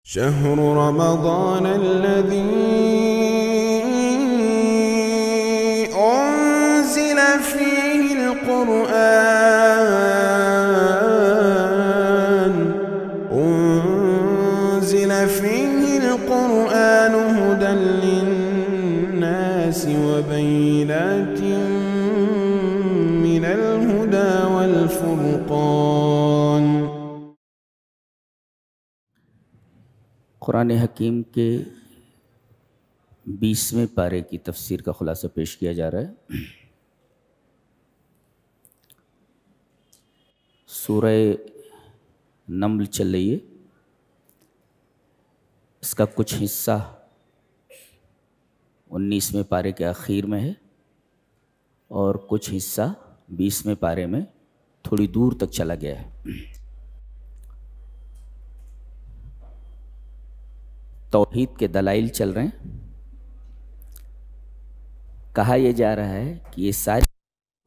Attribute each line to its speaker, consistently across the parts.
Speaker 1: شهر رمضان الذي أنزل فيه القرآن هدى للناس وبينات من الهدى والفرقان۔
Speaker 2: قرآن حکیم کے 20ویں پارے کی تفسیر کا خلاصہ پیش کیا جا رہا ہے۔ سورہ نمل چل رہی ہے، اس کا کچھ حصہ 19ویں پارے کے آخر میں ہے اور کچھ حصہ 20ویں پارے میں تھوڑی دور تک چلا گیا ہے۔ توحید کے دلائل چل رہے ہیں۔ کہا یہ جا رہا ہے کہ یہ سارے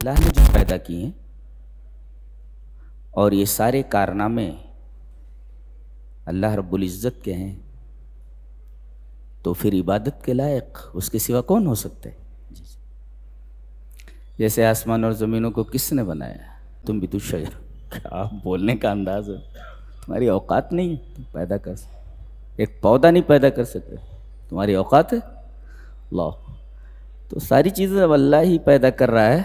Speaker 2: اللہ نے جو پیدا کیے ہیں اور یہ سارے کارنامے اللہ رب العزت کے ہیں، تو پھر عبادت کے لائق اس کے سوا کون ہو سکتا ہے؟ جیسے آسمان اور زمینوں کو کس نے بنایا؟ تم بھی تو شجر۔ کیا بولنے کا انداز ہے، تمہاری اوقات نہیں ہے تم پیدا کر سکتے، ایک پودا نہیں پیدا کر سکتے، تمہاری اوقات ہے؟ اللہ تو ساری چیزیں اب اللہ ہی پیدا کر رہا ہے،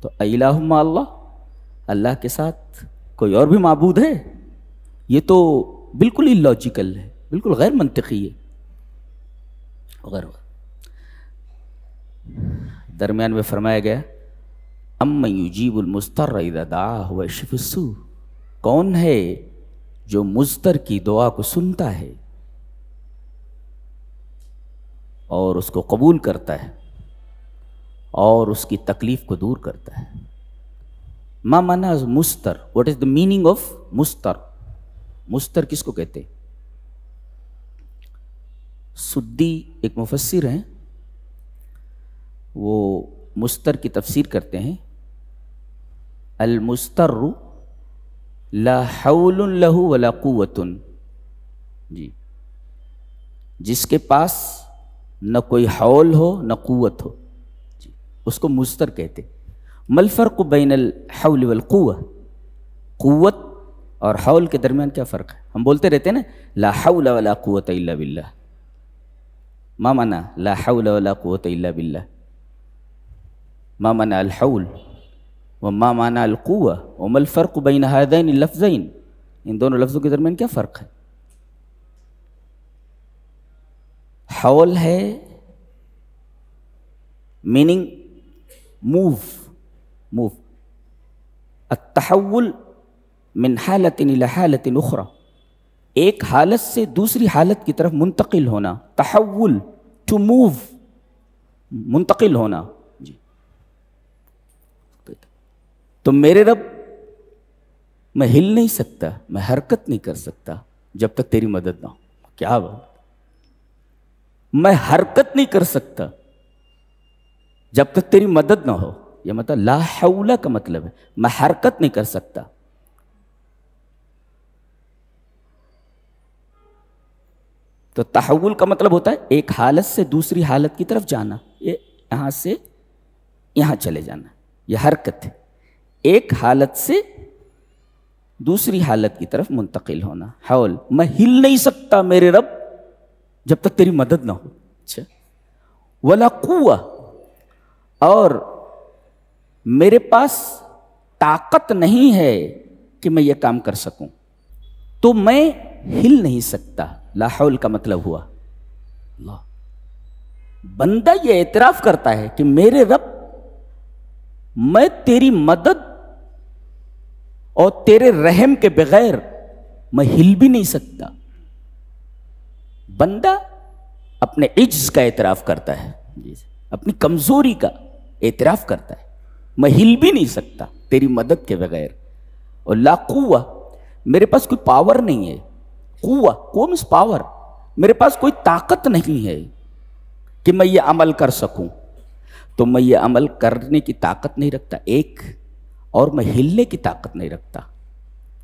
Speaker 2: تو الہ مع اللہ، اللہ کے ساتھ کوئی اور بھی معبود ہے؟ یہ تو بالکل ہی لاجیکل ہے، بالکل غیر منطقی ہے۔ درمیان میں فرمایا گیا امن یجیب المضطر اذا دعاہ ویکشف السوء، کون ہے جو مضطر کی دعا کو سنتا ہے اور اس کو قبول کرتا ہے اور اس کی تکلیف کو دور کرتا ہے۔ ما معنی مستر؟ What is the meaning of مستر؟ مستر کس کو کہتے ہیں؟ سدی ایک مفسر ہیں، وہ مستر کی تفسیر کرتے ہیں، المستر لا حول له ولا قوت، جی جس کے پاس نہ کوئی حول ہو نہ قوت ہو، جی اس کو مستر کہتے۔ ما الفرق بین الحول والقوة؟ قوت اور حول کے درمیان کیا فرق ہے؟ ہم بولتے رہتے ہیں نا لا حول ولا قوة الا باللہ۔ ما معنی لا حول ولا قوة الا باللہ؟ ما معنی الحول وما معنی القوة وما الفرق بین هذین اللفظین؟ ان دونوں لفظوں کے درمیان کیا فرق ہے؟ حول ہے میننگ موو، التحول من حالت الى حالت اخرى، ایک حالت سے دوسری حالت کی طرف منتقل ہونا، تحول، ٹو موو، منتقل ہونا۔ جی تو میرے رب میں ہل نہیں سکتا، میں حرکت نہیں کر سکتا جب تک تیری مدد نہ ہو۔ کیا بات، میں حرکت نہیں کر سکتا جب تک تیری مدد نہ ہو، یہ مطلب لا حول کا مطلب ہے میں حرکت نہیں کر سکتا۔ تو تحول کا مطلب ہوتا ہے ایک حالت سے دوسری حالت کی طرف جانا، یہاں سے یہاں چلے جانا، یہ حرکت ہے۔ ایک حالت سے دوسری حالت کی طرف منتقل ہونا، حول، میں ہل نہیں سکتا میرے رب جب تک تیری مدد نہ ہو۔ اچھا، ولا قوہ، اور میرے پاس طاقت نہیں ہے کہ میں یہ کام کر سکوں، تو میں ہل نہیں سکتا۔ لا حول کا مطلب ہوا اللہ، بندہ یہ اعتراف کرتا ہے کہ میرے رب میں تیری مدد اور تیرے رحم کے بغیر میں ہل بھی نہیں سکتا۔ بندہ اپنے عجز کا اعتراف کرتا ہے، اپنی کمزوری کا اعتراف کرتا ہے، میں ہل بھی نہیں سکتا تیری مدد کے بغیر۔ اور لا قوہ، میرے پاس کوئی پاور نہیں ہے، قوہ مینس پاور، میرے پاس کوئی طاقت نہیں ہے کہ میں یہ عمل کر سکوں، تو میں یہ عمل کرنے کی طاقت نہیں رکھتا ایک، اور میں ہلنے کی طاقت نہیں رکھتا۔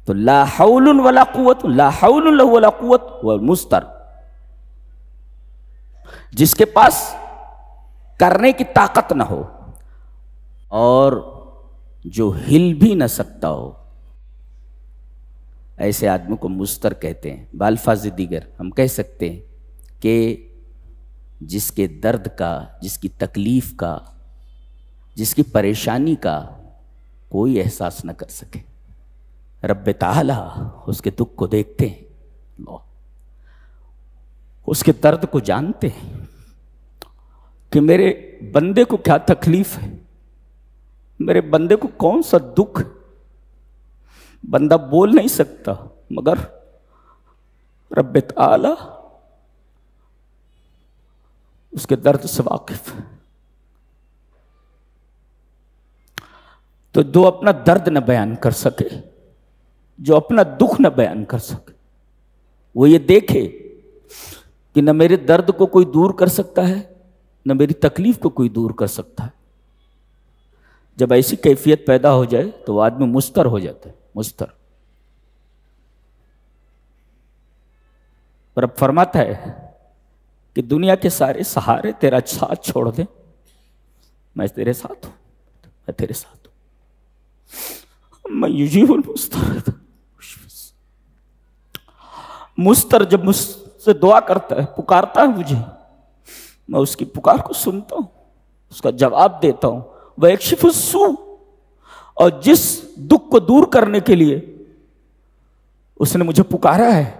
Speaker 2: تو لا حول ولا قوت، لا حول له ولا قوت والمستر، جس کے پاس کرنے کی طاقت نہ ہو اور جو ہل بھی نہ سکتا ہو، ایسے آدمی کو مستر کہتے ہیں۔ بالفاظ دیگر ہم کہہ سکتے ہیں کہ جس کے درد کا، جس کی تکلیف کا، جس کی پریشانی کا کوئی احساس نہ کر سکے، رب تعالی اس کے دکھ کو دیکھتے ہیں، اس کے درد کو جانتے ہیں کہ میرے بندے کو کیا تکلیف ہے، میرے بندے کو کون سا دکھ۔ بندہ بول نہیں سکتا مگر رب تعالی اس کے درد سے واقف ہے۔ تو جو اپنا درد نہ بیان کر سکے، جو اپنا دکھ نہ بیان کر سکے، وہ یہ دیکھے کہ نہ میرے درد کو کوئی دور کر سکتا ہے، نہ میری تکلیف کو کوئی دور کر سکتا ہے۔ جب ایسی کیفیت پیدا ہو جائے تو وہ آدمی مستر ہو جاتا ہے، مستر۔ اور اب فرماتا ہے کہ دنیا کے سارے سہارے تیرا ساتھ چھوڑ دیں، میں تیرے ساتھ ہوں، میں تیرے ساتھ ہوں۔ میں یجیب المستر، مستر جب مجھ سے دعا کرتا ہے، پکارتا ہے مجھے، میں اس کی پکار کو سنتا ہوں، اس کا جواب دیتا ہوں۔ وَيَكْشِفُ السُّوءَ، اور جس دکھ کو دور کرنے کے لیے اس نے مجھے پکارا ہے،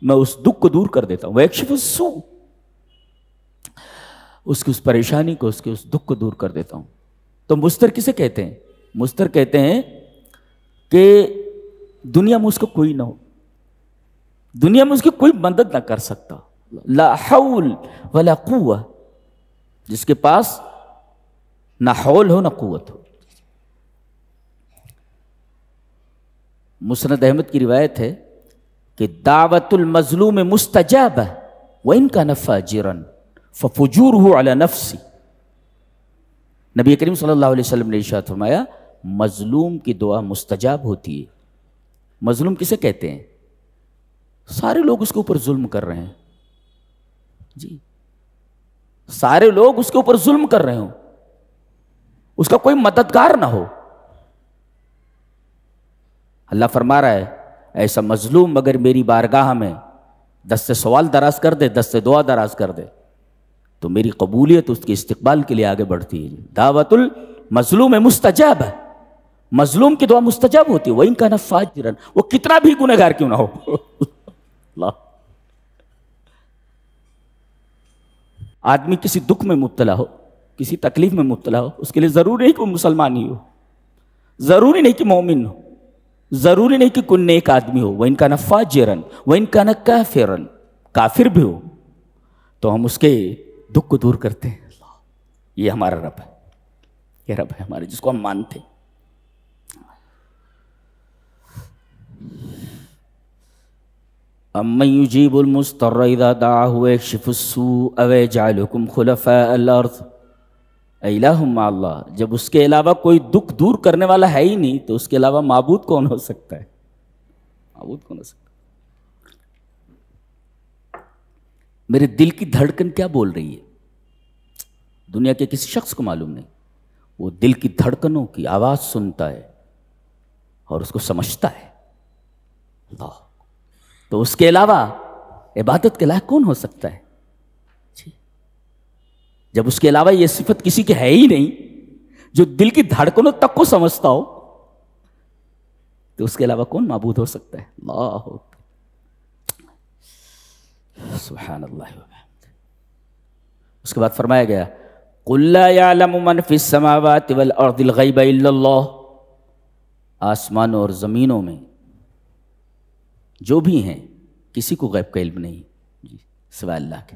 Speaker 2: میں اس دکھ کو دور کر دیتا ہوں۔ وَيَكْشِفُ السُّوءَ، اس کی اس پریشانی کو، اس کے اس دکھ کو دور کر دیتا ہوں۔ تو مستر کسے کہتے ہیں؟ مستر کہتے ہیں کہ دنیا میں اس کو کوئی نہ ہو، دنیا میں اس کی کوئی مدد نہ کر سکتا، لا حول ولا قوہ، جس کے پاس نہ حول ہو نہ قوت ہو۔ مسند احمد کی روایت ہے کہ دعوت المظلوم مستجابہ وَإِن كَانَ فَاجِرًا فَفُجُورُهُ عَلَى نَفْسِ۔ نبی کریم صلی اللہ علیہ وسلم نے ارشاد فرمایا مظلوم کی دعا مستجاب ہوتی ہے۔ مظلوم کسے کہتے ہیں؟ سارے لوگ اس کے اوپر ظلم کر رہے ہیں، جی سارے لوگ اس کے اوپر ظلم کر رہے ہوں، اس کا کوئی مددگار نہ ہو، اللہ فرما رہا ہے ایسا مظلوم اگر میری بارگاہ میں دست سوال دراز کر دے، دست دعا دراز کر دے، تو میری قبولیت اس کے استقبال کے لیے آگے بڑھتی ہے۔ دعوت المظلوم مستجاب ہے، مظلوم کی دعا مستجاب ہوتی ہے، وَإِن كَانَ فَاجِرًا، وہ کتنا بھی گنہگار کیوں نہ ہو۔ اللہ، آدمی کسی دکھ میں مبتلا ہو، کسی تکلیف میں مبتلا ہو، اس کے لیے ضروری نہیں کہ وہ مسلمان ہی ہو، ضروری نہیں کہ مومن ہو، ضروری نہیں کہ کوئی نیک آدمی ہو۔ وَإِن كَانَ فَاجِرًا وَإِن كَانَ كَافِرًا، کافر بھی ہو تو ہم اس کے دکھ کو دور کرتے ہیں۔ یہ ہمارا رب ہے، یہ رب ہے ہمارے جس کو ہم مانتے ہیں۔ اَمَّن يُجِيبُ الْمُضْطَرَّ إِذَا دَعَاهُ وَيَكْشِفُ السُّوءَ وَيَجْعَلُكُمْ خُلَفَاءَ الْأَرْضِ اِلَٰهٌ مَّعَ اللَّهِ، جب اس کے علاوہ کوئی دکھ دور کرنے والا ہے ہی نہیں تو اس کے علاوہ معبود کون ہو سکتا ہے؟ معبود کون ہو سکتا ہے؟ میرے دل کی دھڑکن کیا بول رہی ہے دنیا کے کسی شخص کو معلوم نہیں، وہ دل کی دھڑکنوں کی آواز سنتا ہے اور اس کو سمجھتا ہے۔ اللہ، تو اس کے علاوہ عبادت کے لائق کون ہو سکتا ہے؟ جب اس کے علاوہ یہ صفت کسی کی ہے ہی نہیں، جو دل کی دھڑکنوں تک کو سمجھتا ہو، تو اس کے علاوہ کون معبود ہو سکتا ہے؟ اللہ سبحان اللہ وبحمدہ۔ اس کے بعد فرمایا گیا قُلْ لَا يَعْلَمُ مَنْ فِي السَّمَاوَاتِ وَالْأَرْضِ الْغَيْبَ إِلَّا اللَّهُ، آسمانوں اور زمینوں میں جو بھی ہیں کسی کو غیب کا علم نہیں جی سوائے اللہ کے۔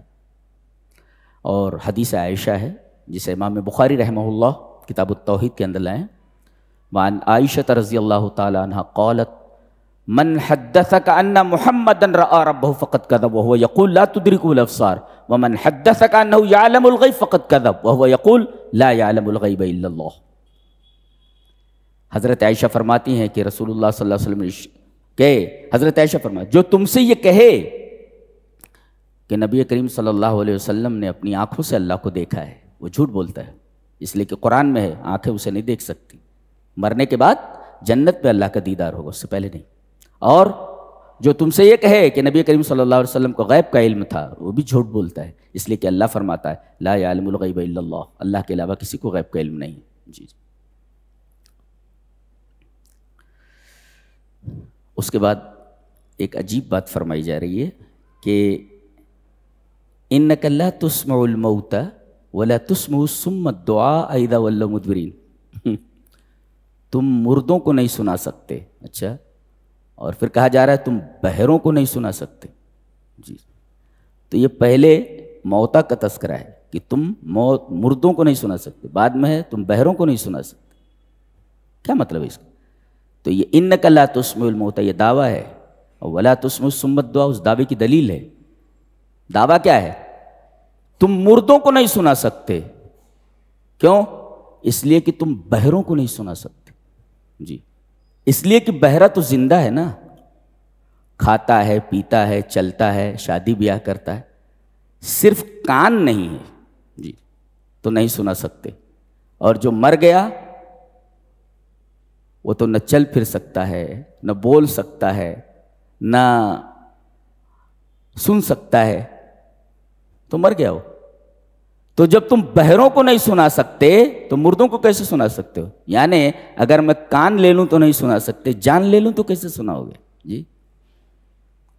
Speaker 2: اور حدیث عائشہ ہے جسے امام بخاری رحمہ اللہ کتاب التوحید کے اندر لائیں، وعن عائشہ رضی اللہ تعالی عنہ قالت من حدثك ان محمدا راى ربه فقد كذب وهو يقول لا تدركه الابصار ومن حدثك انه يعلم الغيب فقد كذب وهو يقول لا يعلم الغيب الا الله۔ حضرت عائشہ فرماتی ہیں کہ رسول اللہ صلی اللہ علیہ وسلم نے کہ حضرت عائشہ فرمایا جو تم سے یہ کہے کہ نبی کریم صلی اللہ علیہ وسلم نے اپنی آنکھوں سے اللہ کو دیکھا ہے وہ جھوٹ بولتا ہے، اس لیے کہ قرآن میں ہے آنکھیں اسے نہیں دیکھ سکتی، مرنے کے بعد جنت پہ اللہ کا دیدار ہوگا، اس سے پہلے نہیں۔ اور جو تم سے یہ کہے کہ نبی کریم صلی اللہ علیہ وسلم کو غیب کا علم تھا وہ بھی جھوٹ بولتا ہے، اس لیے کہ اللہ فرماتا ہے لا یعلم الغیب الا اللہ، اللہ کے علاوہ کسی کو غیب کا علم نہیں ہے۔ جی اس کے بعد ایک عجیب بات فرمائی جا رہی ہے کہ انک لا تسمع الموت ولا تسمع الصم الدعاء اذا ولوا مدبرین، تم مردوں کو نہیں سنا سکتے، اچھا، اور پھر کہا جا رہا ہے تم بہروں کو نہیں سنا سکتے۔ جی تو یہ پہلے موتا کا تذکرہ ہے کہ تم مردوں کو نہیں سنا سکتے، بعد میں ہے تم بہروں کو نہیں سنا سکتے، کیا مطلب ہے اس کا؟ تو یہ انک لا تسمع الموت یہ دعویٰ ہے، اور ولا تسمع الصم الدعاء اس دعوے کی دلیل ہے۔ دعویٰ کیا ہے؟ تم مردوں کو نہیں سنا سکتے، کیوں؟ اس لیے کہ تم بہروں کو نہیں سنا سکتے۔ جی اس لیے کہ بہرا تو زندہ ہے نا، کھاتا ہے، پیتا ہے، چلتا ہے، شادی بیاہ کرتا ہے، صرف کان نہیں ہے، جی تو نہیں سنا سکتے۔ اور جو مر گیا وہ تو نہ چل پھر سکتا ہے، نہ بول سکتا ہے، نہ سن سکتا ہے، تو مر گیا ہو۔ تو جب تم بہروں کو نہیں سنا سکتے تو مردوں کو کیسے سنا سکتے ہو؟ یعنی اگر میں کان لے لوں تو نہیں سنا سکتے، جان لے لوں تو کیسے سناؤ گے؟ جی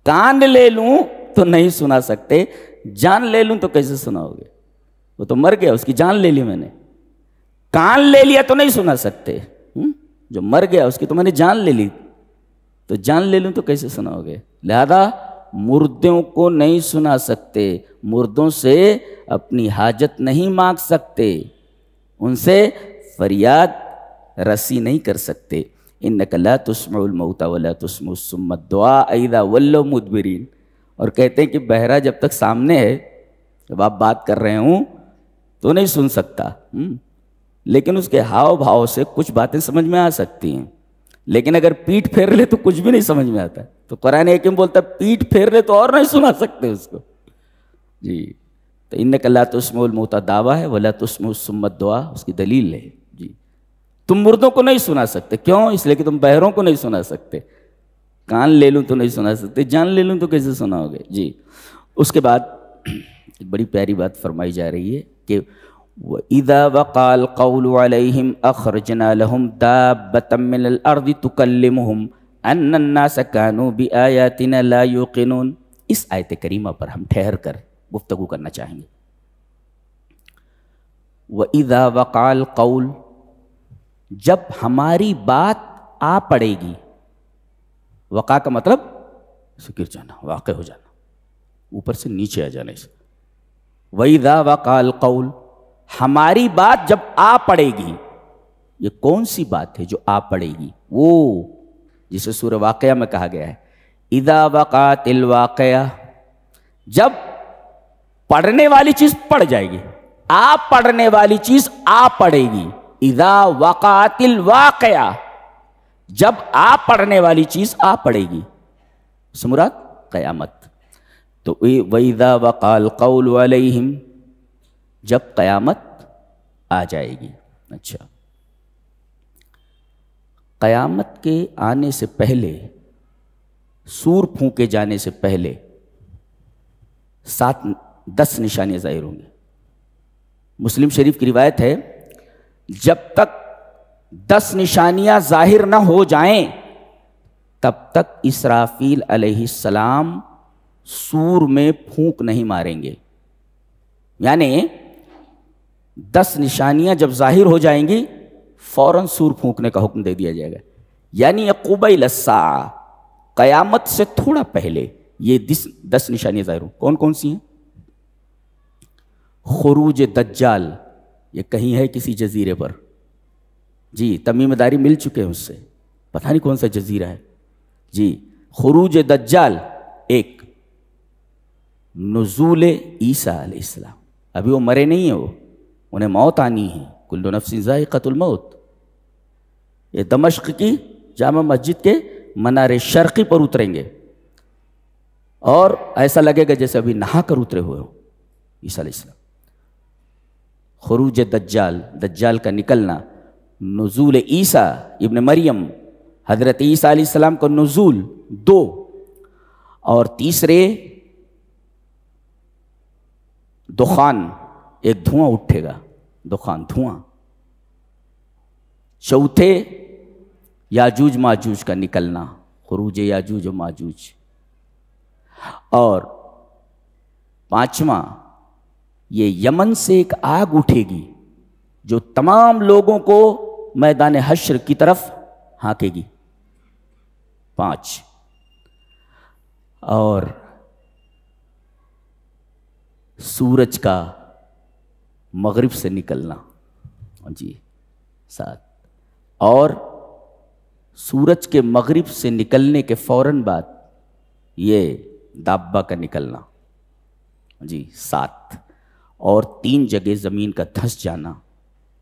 Speaker 2: کان لے لوں تو نہیں سنا سکتے، جان لے لوں تو کیسے سناؤ گے؟ وہ تو مر گیا، اس کی جان لے لی میں نے، کان لے لیا تو نہیں سنا سکتے، جو مر گیا اس کی تو میں نے جان لے لی، تو جان لے لوں تو کیسے سناؤ گے؟ لہذا مردوں کو نہیں سنا سکتے، مردوں سے اپنی حاجت نہیں مانگ سکتے، ان سے فریاد رسی نہیں کر سکتے۔ انک لا تسمع الموت ولا تسمع الصم الدعاء اذا ولوا مدبرین۔ اور کہتے ہیں کہ بہرا جب تک سامنے ہے، جب آپ بات کر رہے ہوں تو نہیں سن سکتا، لیکن اس کے ہاؤ بھاؤ سے کچھ باتیں سمجھ میں آ سکتی ہیں، لیکن اگر پیٹھ پھیر لے تو کچھ بھی نہیں سمجھ میں آتا۔ تو قرآن حکیم بولتا ہے پیٹھ پھیر لے تو اور نہیں سنا سکتے اس کو۔ جی تو انک لا تسمع الموت دعویٰ ہے، ولا تسمع الصم الدعاء اس کی دلیل ہے۔ جی تم مردوں کو نہیں سنا سکتے، کیوں؟ اس لیے کہ تم بہروں کو نہیں سنا سکتے، کان لے لوں تو نہیں سنا سکتے، جان لے لوں تو کیسے سناؤ گے؟ جی اس کے بعد ایک بڑی پیاری بات فرمائی جا رہی ہے کہ وَإِذَا وَقَعَ الْقَوْلُ عَلَيْهِمْ أَخْرَجْنَا لَهُمْ دَابَّةً مِّنَ الْأَرْضِ تُكَلِّمُهُمْ أَنَّ النَّاسَ كَانُوا بِآيَاتِنَا لَا يُوقِنُونَ۔ اس آیت کریمہ پر ہم ٹھہر کر گفتگو کرنا چاہیں گے۔ وَإِذَا وَقَعَ الْقَوْلُ جب ہماری بات آ پڑے گی، وقع کا مطلب گر جانا، واقع ہو جانا، اوپر سے نیچے آ جانے سے۔ وَإِذَا وَقَعَ الْقَوْلُ ہماری بات جب آ پڑے گی، یہ کون سی بات ہے جو آ پڑے گی؟ وہ جسے سورہ واقعہ میں کہا گیا ہے اذا وقعت الواقعہ، جب پڑھنے والی چیز پڑ جائے گی، آپ پڑھنے والی چیز آ پڑے گی۔ اذا وقعت الواقعہ جب آپ پڑھنے والی چیز آ پڑے گی، اس سے مراد قیامت۔ تو وَإِذَا وَقَعَ الْقَوْلُ عَلَيْهِمْ جب قیامت آ جائے گی۔ اچھا قیامت کے آنے سے پہلے، سور پھونکے جانے سے پہلے 10 نشانیاں ظاہر ہوں گی۔ مسلم شریف کی روایت ہے جب تک 10 نشانیاں ظاہر نہ ہو جائیں تب تک اسرافیل علیہ السلام سور میں پھونک نہیں ماریں گے۔ یعنی 10 نشانیاں جب ظاہر ہو جائیں گی فوراً سور پھونکنے کا حکم دے دیا جائے گا۔ یعنی قبیل الساعہ قیامت سے تھوڑا پہلے یہ 10 نشانیاں ظاہر ہوں۔ کون کون سی ہیں؟ خروج دجال، یہ کہیں ہے کسی جزیرے پر، جی تمیم داری مل چکے ہیں اس سے، پتہ نہیں کون سا جزیرہ ہے۔ جی خروج دجال ایک، نزول عیسیٰ علیہ السلام، ابھی وہ مرے نہیں ہیں، وہ انہیں موت آنی ہے، کل نفس ذائقۃ الموت۔ یہ دمشق کی جامع مسجد کے منار شرقی پر اتریں گے اور ایسا لگے گا جیسے ابھی نہا کر اترے ہوئے ہو عیسیٰ علیہ السلام. خروج دجال، دجال کا نکلنا، نزول عیسیٰ ابن مریم، حضرت عیسیٰ علیہ السلام کا نزول 2، اور تیسرے دخان، ایک دھواں اٹھے گا، دخان دھواں. چوتھے یاجوج ماجوج کا نکلنا، خروج یاجوج و ماجوج. اور پانچواں یہ یمن سے ایک آگ اٹھے گی جو تمام لوگوں کو میدان حشر کی طرف ہانکے گی. 5. اور سورج کا مغرب سے نکلنا. جی 7. اور سورج کے مغرب سے نکلنے کے فوراً بعد یہ دابہ کا نکلنا. جی 7. اور 3 جگہ زمین کا دھس جانا،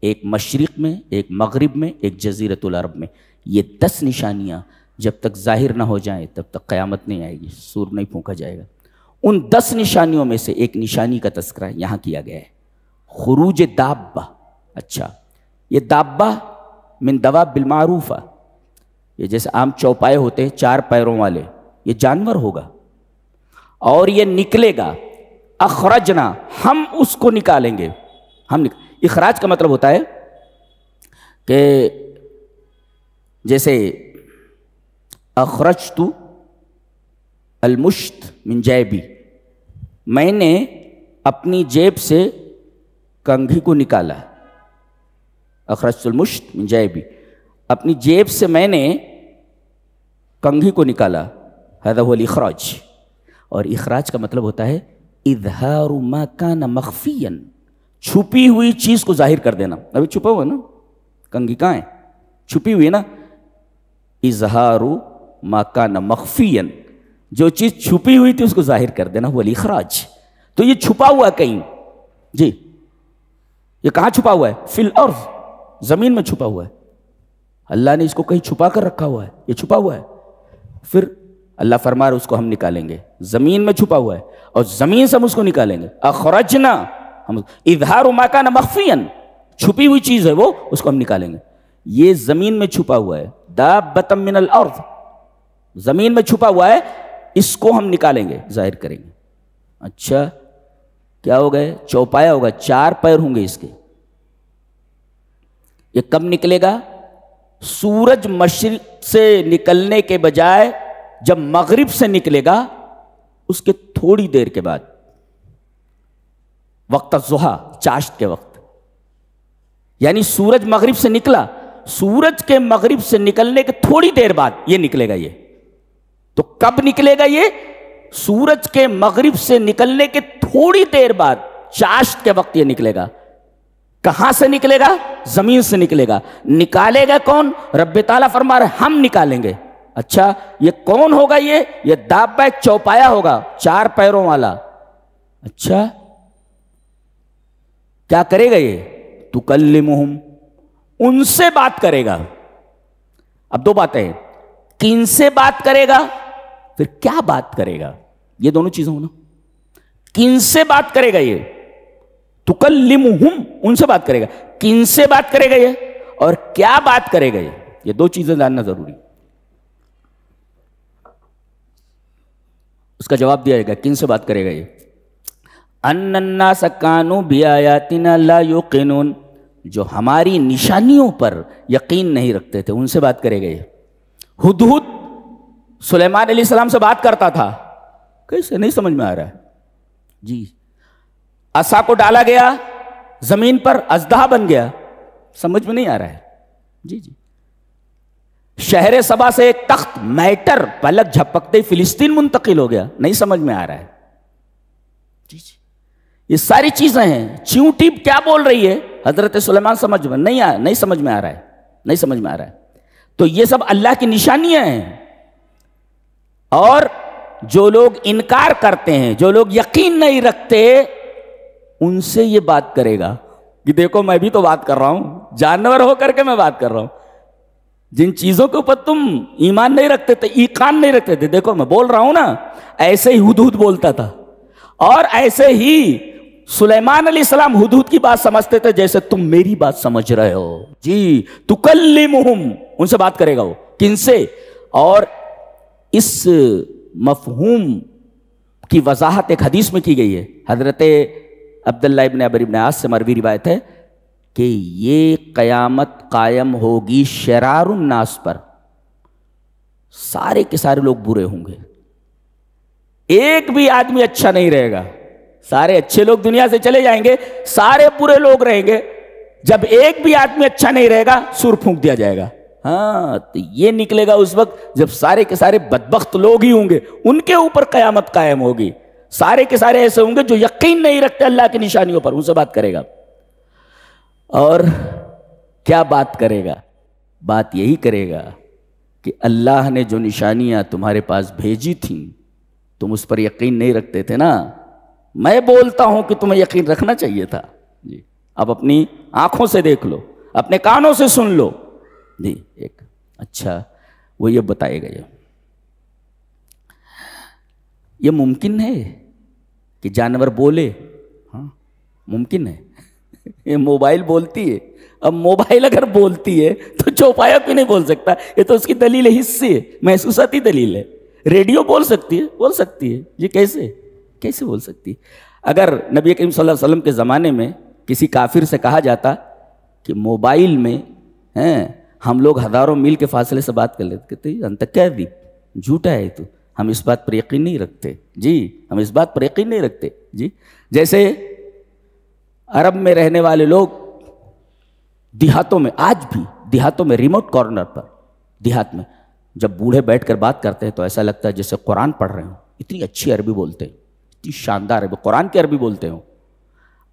Speaker 2: ایک مشرق میں، ایک مغرب میں، ایک جزیرۃ العرب میں. یہ 10 نشانیاں جب تک ظاہر نہ ہو جائیں تب تک قیامت نہیں آئے گی، سور نہیں پھونکا جائے گا. ان 10 نشانیوں میں سے ایک نشانی کا تذکرہ یہاں کیا گیا ہے، خروج دابہ. اچھا، یہ دابہ من دواب بالمعروف، یہ جیسے عام چوپائے ہوتے ہیں 4 پیروں والے، یہ جانور ہوگا اور یہ نکلے گا. اخرجنا، ہم اس کو نکالیں گے. اخراج کا مطلب ہوتا ہے کہ جیسے اخرجت المشت من جیبی، میں نے اپنی جیب سے کنگھی کو نکالا. اخرجت المشت من جیبی، اپنی جیب سے میں نے کنگھی کو نکالا. هذا هو الاخراج. اور اخراج کا مطلب ہوتا ہے اظہار ما کان مخفیا، چھپی ہوئی چیز کو ظاہر کر دینا. ابھی چھپا ہوا نا، کنگھی کہاں ہے؟ چھپی ہوئی نا. اظہار ما کان مخفیا، جو چیز چھپی ہوئی تھی اس کو ظاہر کر دینا، وہ الاخراج. تو یہ چھپا ہوا کہیں. جی یہ کہاں چھپا ہوا ہے؟ فی الارض، زمین میں چھپا ہوا ہے. اللہ نے اس کو کہیں چھپا کر رکھا ہوا ہے، یہ چھپا ہوا ہے. پھر اللہ فرما رہا اس کو ہم نکالیں گے. زمین میں چھپا ہوا ہے اور زمین سے ہم اس کو نکالیں گے. اخرجنا، ہم اظہار ما کان مخفیا، چھپی ہوئی چیز ہے وہ، اس کو ہم نکالیں گے. یہ زمین میں چھپا ہوا ہے. دابۃ من الارض، زمین میں چھپا ہوا ہے، اس کو ہم نکالیں گے، ظاہر کریں گے. اچھا کیا ہو گئے؟ چوپایا ہوگا، 4 پیر ہوں گے اس کے. یہ کب نکلے گا؟ سورج مشرق سے نکلنے کے بجائے جب مغرب سے نکلے گا اس کے تھوڑی دیر کے بعد، وقت الضحیٰ، چاشت کے وقت. یعنی سورج مغرب سے نکلا، سورج کے مغرب سے نکلنے کے تھوڑی دیر بعد یہ نکلے گا. یہ تو کب نکلے گا؟ یہ سورج کے مغرب سے نکلنے کے تھوڑی دیر بعد، چاشت کے وقت یہ نکلے گا. کہاں سے نکلے گا؟ زمین سے نکلے گا. نکالے گا کون؟ رب تعالیٰ فرما رہے ہم نکالیں گے. اچھا یہ کون ہوگا؟ یہ دابہ ایک چوپایا ہوگا 4 پیروں والا. اچھا کیا کرے گا؟ یہ تکلمہم، ان سے بات کرے گا. اب 2 باتیں ہیں، کن سے بات کرے گا، پھر کیا بات کرے گا. یہ دونوں چیزیں ہونا. کن سے بات کرے گا؟ یہ تکلمہم، ان سے بات کرے گا. کن سے بات کرے گا یہ، اور کیا بات کرے گا یہ 2 چیزیں جاننا ضروری. اس کا جواب دیا جائے گا کن سے بات کرے گا یہ. ان الناس کانوا بآیاتنا لا یوقنون، جو ہماری نشانیوں پر یقین نہیں رکھتے تھے ان سے بات کرے گا یہ. ہدہد سلیمان علیہ السلام سے بات کرتا تھا، کیسے نہیں سمجھ میں آ رہا ہے. جی عصا کو ڈالا گیا زمین پر، اژدہا بن گیا، سمجھ میں نہیں آ رہا ہے. جی جی شہر سبا سے ایک تخت میٹر پلک جھپکتے فلسطین منتقل ہو گیا، نہیں سمجھ میں آ رہا ہے. جی جی یہ ساری چیزیں ہیں. چیونٹی کیا بول رہی ہے حضرت سلیمان، سمجھ میں نہیں سمجھ میں آ رہا ہے، نہیں سمجھ میں آ رہا ہے. تو یہ سب اللہ کی نشانیاں ہیں. اور جو لوگ انکار کرتے ہیں، جو لوگ یقین نہیں رکھتے، ان سے یہ بات کرے گا کہ دیکھو میں بھی تو بات کر رہا ہوں، جانور ہو کر کے میں بات کر رہا ہوں. جن چیزوں کے اوپر تم ایمان نہیں رکھتے تھے، ایقان نہیں رکھتے تھے، دیکھو میں بول رہا ہوں نا، ایسے ہی ہدہد بولتا تھا، اور ایسے ہی سلیمان علیہ السلام ہدہد کی بات سمجھتے تھے جیسے تم میری بات سمجھ رہے ہو جی۔ تکلمہم، ان سے بات کرے گا وہ، کن سے؟ اور اس مفہوم کی وضاحت ایک حدیث میں کی گئی ہے، حضرت عبداللہ ابن عمرو ابن عاص سے مروی روایت ہے کہ یہ قیامت قائم ہوگی شرار الناس پر، سارے کے سارے لوگ برے ہوں گے، ایک بھی آدمی اچھا نہیں رہے گا، سارے اچھے لوگ دنیا سے چلے جائیں گے، سارے برے لوگ رہیں گے، جب ایک بھی آدمی اچھا نہیں رہے گا سور پھونک دیا جائے گا۔ ہاں تو یہ نکلے گا اس وقت جب سارے کے سارے بدبخت لوگ ہی ہوں گے، ان کے اوپر قیامت قائم ہوگی، سارے کے سارے ایسے ہوں گے جو یقین نہیں رکھتے اللہ کی نشانیوں پر، ان سے بات کرے گا۔ اور کیا بات کرے گا؟ بات یہی کرے گا کہ اللہ نے جو نشانیاں تمہارے پاس بھیجی تھیں تم اس پر یقین نہیں رکھتے تھے نا، میں بولتا ہوں کہ تمہیں یقین رکھنا چاہیے تھا جی، اب اپنی آنکھوں سے دیکھ لو، اپنے کانوں سے سن لو جی۔ ایک اچھا وہ یہ بتائے گا، یہ ممکن ہے کہ جانور بولے؟ ہاں ممکن ہے، یہ موبائل بولتی ہے، اب موبائل اگر بولتی ہے تو چوپایا کیوں نہیں بول سکتا؟ یہ تو اس کی دلیل حصی ہے، محسوساتی دلیل ہے۔ ریڈیو بول سکتی ہے، بول سکتی ہے جی، کیسے بول سکتی؟ اگر نبی کریم صلی اللہ علیہ وسلم کے زمانے میں کسی کافر سے کہا جاتا کہ موبائل میں ہم لوگ ہزاروں میل کے فاصلے سے بات کر لیتے، کہتے انت کاذب، جھوٹا ہے تو، ہم اس بات پر یقین نہیں رکھتے جی، ہم اس بات پر یقین نہیں رکھتے جی۔ جیسے عرب میں رہنے والے لوگ دیہاتوں میں، آج بھی دیہاتوں میں ریموٹ کارنر پر دیہات میں جب بوڑھے بیٹھ کر بات کرتے ہیں تو ایسا لگتا ہے جیسے قرآن پڑھ رہے ہوں، اتنی اچھی عربی بولتے ہیں، اتنی شاندار عربی، قرآن کی عربی بولتے ہوں۔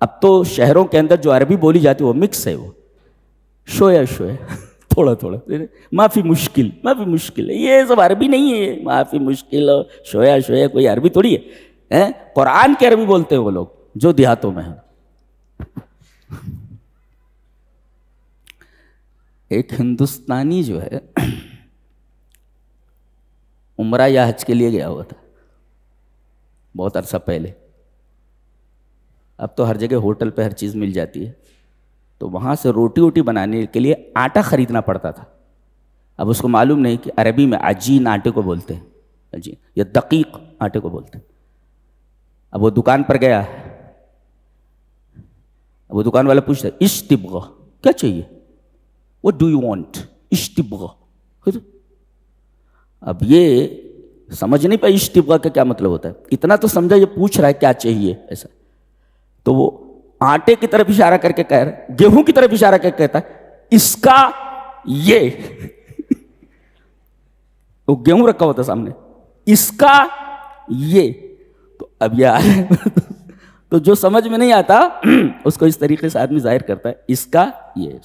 Speaker 2: اب تو شہروں کے اندر جو عربی بولی جاتی ہے وہ مکس ہے، وہ شویا تھوڑا معافی مشکل ہے، یہ سب عربی نہیں ہے، معافی مشکل شویا کوئی عربی تھوڑی ہے، قرآن کی عربی بولتے ہیں وہ لوگ جو دیہاتوں میں ہیں۔ ایک ہندوستانی جو ہے عمرہ یا حج کے لیے گیا ہوا تھا بہت عرصہ پہلے، اب تو ہر جگہ ہوٹل پہ ہر چیز مل جاتی ہے، تو وہاں سے روٹی ووٹی بنانے کے لیے آٹا خریدنا پڑتا تھا۔ اب اس کو معلوم نہیں کہ عربی میں عجین آٹے کو بولتے ہیں، عجین یا دقیق آٹے کو بولتے ہیں۔ اب وہ دکان پر گیا، اب وہ دکان والا پوچھتا ہے اشتبغ، کیا چاہیے؟ What do you want؟ اشتبغ۔ اب یہ سمجھ نہیں پائی اشتبغ کا کیا مطلب ہوتا ہے، اتنا تو سمجھا یہ پوچھ رہا ہے کیا چاہیے ایسا، تو وہ آٹے کی طرف اشارہ کر کے کہہ رہا، گیہوں کی طرف اشارہ کر کے کہتا ہے اس کا یہ وہ گیہوں رکھا ہوتا سامنے، اس کا یہ، تو اب یہ تو جو سمجھ میں نہیں آتا اس کو اس طریقے سے آدمی ظاہر کرتا ہے اس کا یہ۔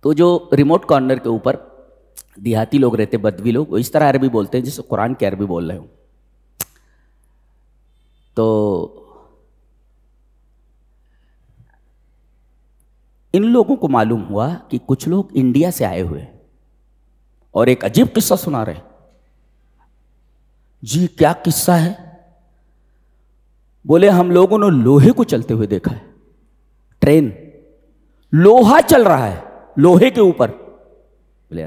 Speaker 2: تو جو ریموٹ کارنر کے اوپر دیہاتی لوگ رہتے، بدوی لوگ، وہ اس طرح عربی بولتے ہیں جیسے قرآن کی عربی بول رہے ہوں۔ تو ان لوگوں کو معلوم ہوا کہ کچھ لوگ انڈیا سے آئے ہوئے اور ایک عجیب قصہ سنا رہے ہیں۔ جی کیا قصہ ہے؟ بولے ہم لوگوں نے لوہے کو چلتے ہوئے دیکھا ہے، ٹرین لوہا چل رہا ہے لوہے کے اوپر۔ بولے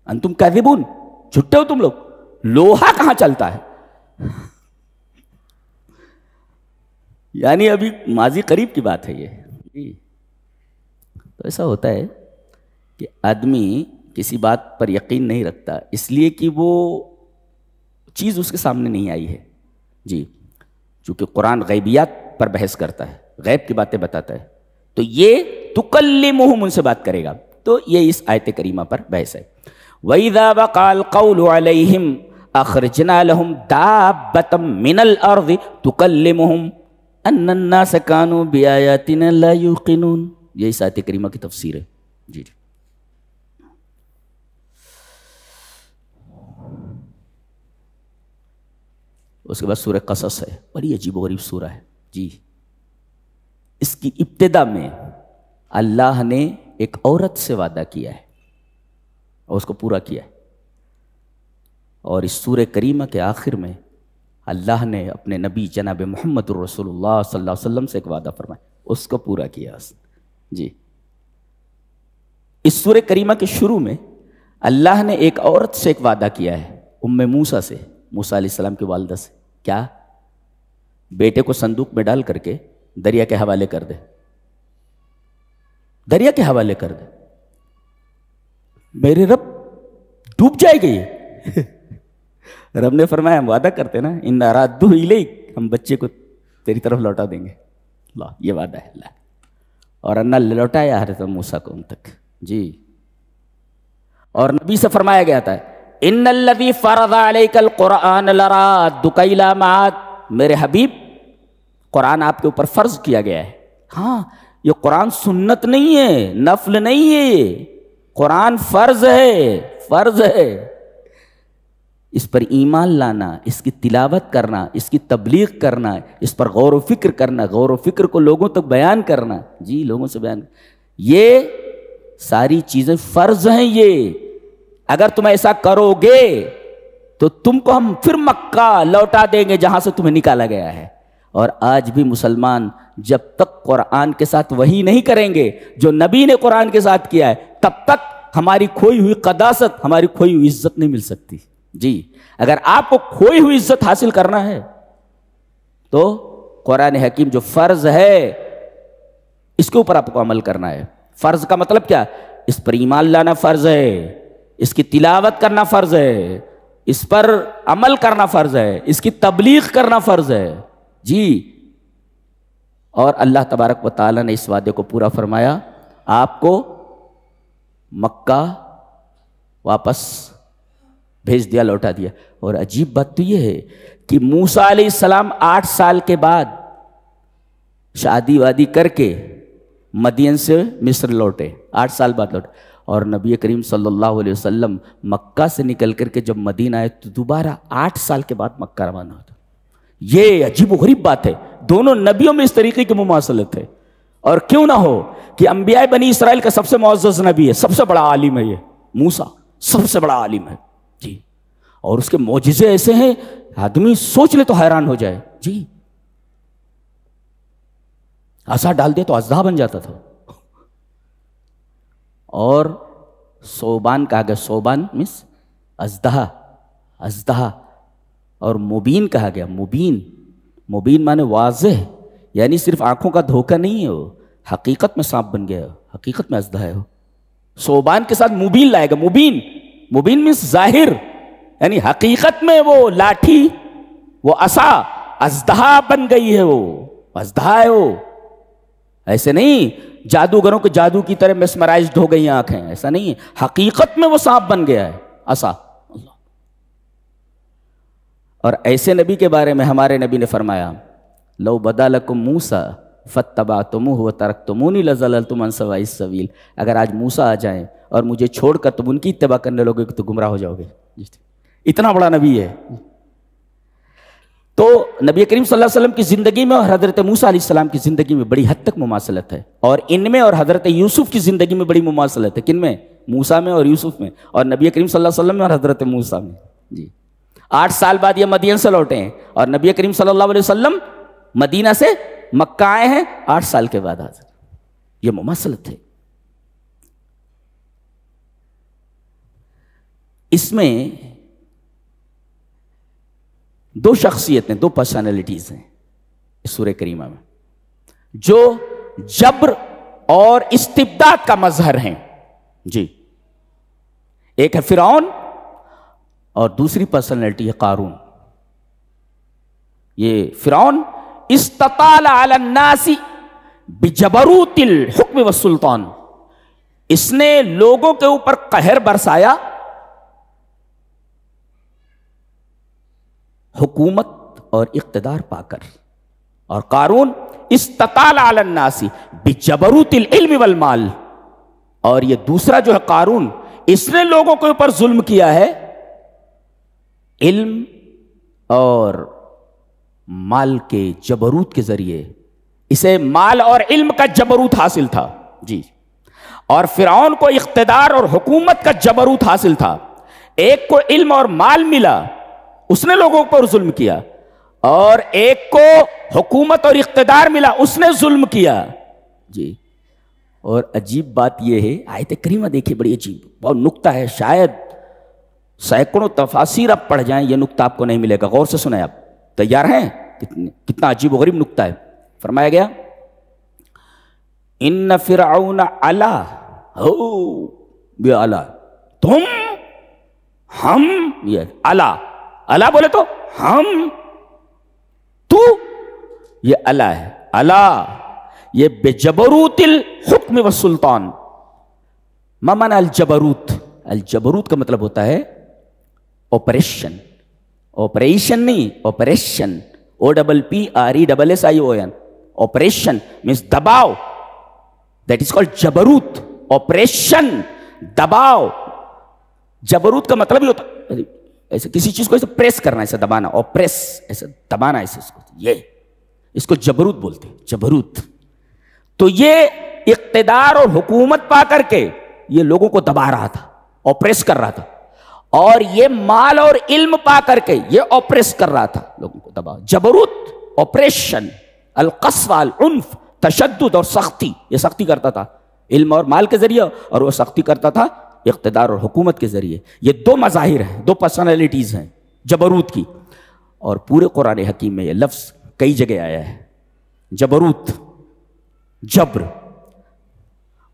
Speaker 2: انتم کاذبون، جھوٹے ہو تم لوگ، لوہا کہاں چلتا ہے؟ یعنی ابھی ماضی قریب کی بات ہے یہ۔ تو ایسا ہوتا ہے کہ آدمی کسی بات پر یقین نہیں رکھتا اس لیے کہ وہ چیز اس کے سامنے نہیں آئی ہے جی، چونکہ قرآن غیبیات پر بحث کرتا ہے، غیب کی باتیں بتاتا ہے، تو یہ تکلمہم ان سے بات کرے گا، تو یہ اس آیت کریمہ پر بحث ہے۔ وَإِذَا وَقَعَ الْقَوْلُ عَلَيْهِمْ أَخْرَجْنَا لَهُمْ دَابَّةً مِّنَ الْأَرْضِ تُكَلِّمُهُمْ أَنَّ النَّاسَ كَانُوا بِآيَاتِنَا لَا يُوقِنُونَ۔ یہ اس آیت کریمہ کی تفسیر ہے جی۔ اس کے بعد سورہ قصص ہے، بڑی عجیب و غریب سورہ ہے جی۔ اس کی ابتدا میں اللہ نے ایک عورت سے وعدہ کیا ہے اور اس کو پورا کیا ہے. اور اس سورہ کریمہ کے آخر میں اللہ نے اپنے نبی جناب محمد الرسول اللہ صلی اللہ علیہ وسلم سے ایک وعدہ فرمایا، اس کو پورا کیا اس نے. جی اس سورہ کریمہ کے شروع میں اللہ نے ایک عورت سے ایک وعدہ کیا ہے، ام موسیٰ سے، موسیٰ علیہ السلام کی والدہ سے. کیا؟ بیٹے کو صندوق میں ڈال کر کے دریا کے حوالے کر دے، دریا کے حوالے کر دے. میرے رب ڈوب جائے گا یہ. رب نے فرمایا ہم وعدہ کرتے نا، ان ارادو الیک، ہم بچے کو تیری طرف لوٹا دیں گے. اللہ، یہ وعدہ ہے اللہ. اور اللہ لوٹایا حضرت موسیٰ کو ان تک. جی اور نبی سے فرمایا گیا تھا ان الذی فرض علیک القرآن لرادک الی معاد، میرے حبیب قرآن آپ کے اوپر فرض کیا گیا ہے. ہاں یہ قرآن سنت نہیں ہے، نفل نہیں ہے، یہ قرآن فرض ہے، فرض ہے. اس پر ایمان لانا، اس کی تلاوت کرنا، اس کی تبلیغ کرنا، اس پر غور و فکر کرنا، غور و فکر کو لوگوں تک بیان کرنا. جی لوگوں سے بیان، یہ ساری چیزیں فرض ہیں. یہ اگر تم ایسا کرو گے تو تم کو ہم پھر مکہ لوٹا دیں گے جہاں سے تمہیں نکالا گیا ہے. اور آج بھی مسلمان جب تک قرآن کے ساتھ وہی نہیں کریں گے جو نبی نے قرآن کے ساتھ کیا ہے، تب تک ہماری کھوئی ہوئی قداست، ہماری کھوئی ہوئی عزت نہیں مل سکتی. جی اگر آپ کو کھوئی ہوئی عزت حاصل کرنا ہے تو قرآن حکیم جو فرض ہے اس کے اوپر آپ کو عمل کرنا ہے. فرض کا مطلب کیا؟ اس پر ایمان لانا فرض ہے، اس کی تلاوت کرنا فرض ہے، اس پر عمل کرنا فرض ہے، اس کی تبلیغ کرنا فرض ہے. جی اور اللہ تبارک و تعالیٰ نے اس وعدے کو پورا فرمایا، آپ کو مکہ واپس بھیج دیا، لوٹا دیا. اور عجیب بات تو یہ ہے کہ موسیٰ علیہ السلام 8 سال کے بعد شادی وادی کر کے مدین سے مصر لوٹے، 8 سال بعد لوٹے. اور نبی کریم صلی اللہ علیہ وسلم مکہ سے نکل کر کے جب مدینہ آئے تو دوبارہ 8 سال کے بعد مکہ روانہ ہوتا. یہ عجیب و غریب بات ہے، دونوں نبیوں میں اس طریقے کی مماثلت ہے. اور کیوں نہ ہو کہ انبیاء بنی اسرائیل کا سب سے معزز نبی ہے، سب سے بڑا عالم ہے یہ موسیٰ، سب سے بڑا عالم ہے. جی اور اس کے معجزے ایسے ہیں آدمی سوچ لے تو حیران ہو جائے. جی عصا ڈال دے تو اژدہا بن جاتا تھا. اور صوبان کہا گیا، صوبان مس اژدہا، اژدہا. اور مبین کہا گیا، مبین، مبین مانے واضح، یعنی صرف آنکھوں کا دھوکہ نہیں ہے، وہ حقیقت میں سانپ بن گیا، حقیقت میں اژدہا ہے. صوبان کے ساتھ مبین لائے گا. مبین، مبین مینس ظاہر، یعنی حقیقت میں وہ لاٹھی، وہ عصا اژدہا بن گئی ہے، وہ اژدہا ہے. وہ ایسے نہیں جادوگروں کے جادو کی طرح میسمرائزڈ ہو گئی آنکھیں، ایسا نہیں ہے، حقیقت میں وہ سانپ بن گیا ہے، عصا. اور ایسے نبی کے بارے میں ہمارے نبی نے فرمایا لو بدا لکم موسیٰ فاتبعتموہ وترکتمونی لضللتم عن سواء السبیل. اگر آج موسیٰ آ جائیں اور مجھے چھوڑ کر تم ان کی اتباع کرنے لوگے تو گمراہ ہو جاؤ گے. اتنا بڑا نبی ہے. تو نبی کریم صلی اللہ علیہ وسلم کی زندگی میں اور حضرت موسیٰ علیہ السلام کی زندگی میں بڑی حد تک مماثلت ہے. اور ان میں اور حضرت یوسف کی زندگی میں بڑی مماثلت ہے. کن میں؟ موسیٰ میں اور یوسف میں، اور نبی کریم صلی اللہ علیہ وسلم میں اور حضرت موسیٰ میں. جی 8 سال بعد یہ مدین سے لوٹے ہیں اور نبی کریم صلی اللہ علیہ وسلم مدینہ سے مکہ آئے ہیں 8 سال کے بعد حاضر. یہ مماثلت ہے. اس میں 2 شخصیتیں، 2 پرسنالٹیز ہیں اس سورہ کریمہ میں جو جبر اور استبداد کا مظہر ہیں. جی ایک ہے فرعون اور دوسری پرسنالٹی ہے قارون. یہ فرعون استطال علی الناس بجبروت الحکم والسلطان، اس نے لوگوں کے اوپر قہر برسایا حکومت اور اقتدار پا کر. اور قارون استطال علی الناس بجبروت العلم والمال، اور یہ دوسرا جو ہے قارون، اس نے لوگوں کے اوپر ظلم کیا ہے علم اور مال کے جبروت کے ذریعے. اسے مال اور علم کا جبروت حاصل تھا. جی. اور فرعون کو اقتدار اور حکومت کا جبروت حاصل تھا. ایک کو علم اور مال ملا, اس نے لوگوں پر ظلم کیا, اور ایک کو حکومت اور اقتدار ملا, اس نے ظلم کیا. جی. اور عجیب بات یہ ہے, آیت کریمہ دیکھیں بڑی عجیب, بہت نکتہ ہے, شاید سینکڑوں تفاسیر آپ پڑھ جائیں یہ نکتہ آپ کو نہیں ملے گا. غور سے سنیں, آپ تیار ہیں؟ کتنا عجیب و غریب نکتہ ہے. فرمایا گیا ان فرعون علا, ہو یہ علا, تم ہم, یہ علا, علا بولے تو ہم, تو یہ علا ہے. علا یہ بجبروت الحکم والسلطان. ما معنی الجبروت؟ الجبروت کا مطلب ہوتا ہے آپریشن. آپریشن نہیں, آپریشن, OPPRESSION. آپریشن means دباؤ. That is called جبروت. آپریشن, دباؤ. جبروت کا مطلب ہی ہوتا ہے ایسے کسی چیز کو ایسے پریس کرنا, ایسے دبانا, اوپریس, ایسے دبانا, ایسے اس کو جبروت بولتے ہیں. جبروت. تو یہ اقتدار اور حکومت پا کر کے یہ لوگوں کو دبا رہا تھا, اوپریس کر رہا تھا, اور یہ مال اور علم پا کر کے یہ اوپریس کر رہا تھا, لوگوں کو دبا. جبروت, آپریشن, القسوہ, العنف, تشدد اور سختی. یہ سختی کرتا تھا علم اور مال کے ذریعے, اور وہ سختی کرتا تھا اقتدار اور حکومت کے ذریعے. یہ دو مظاہر ہیں, دو پرسنالٹیز ہیں جبروت کی. اور پورے قرآن حکیم میں یہ لفظ کئی جگہ آیا ہے, جبروت, جبر.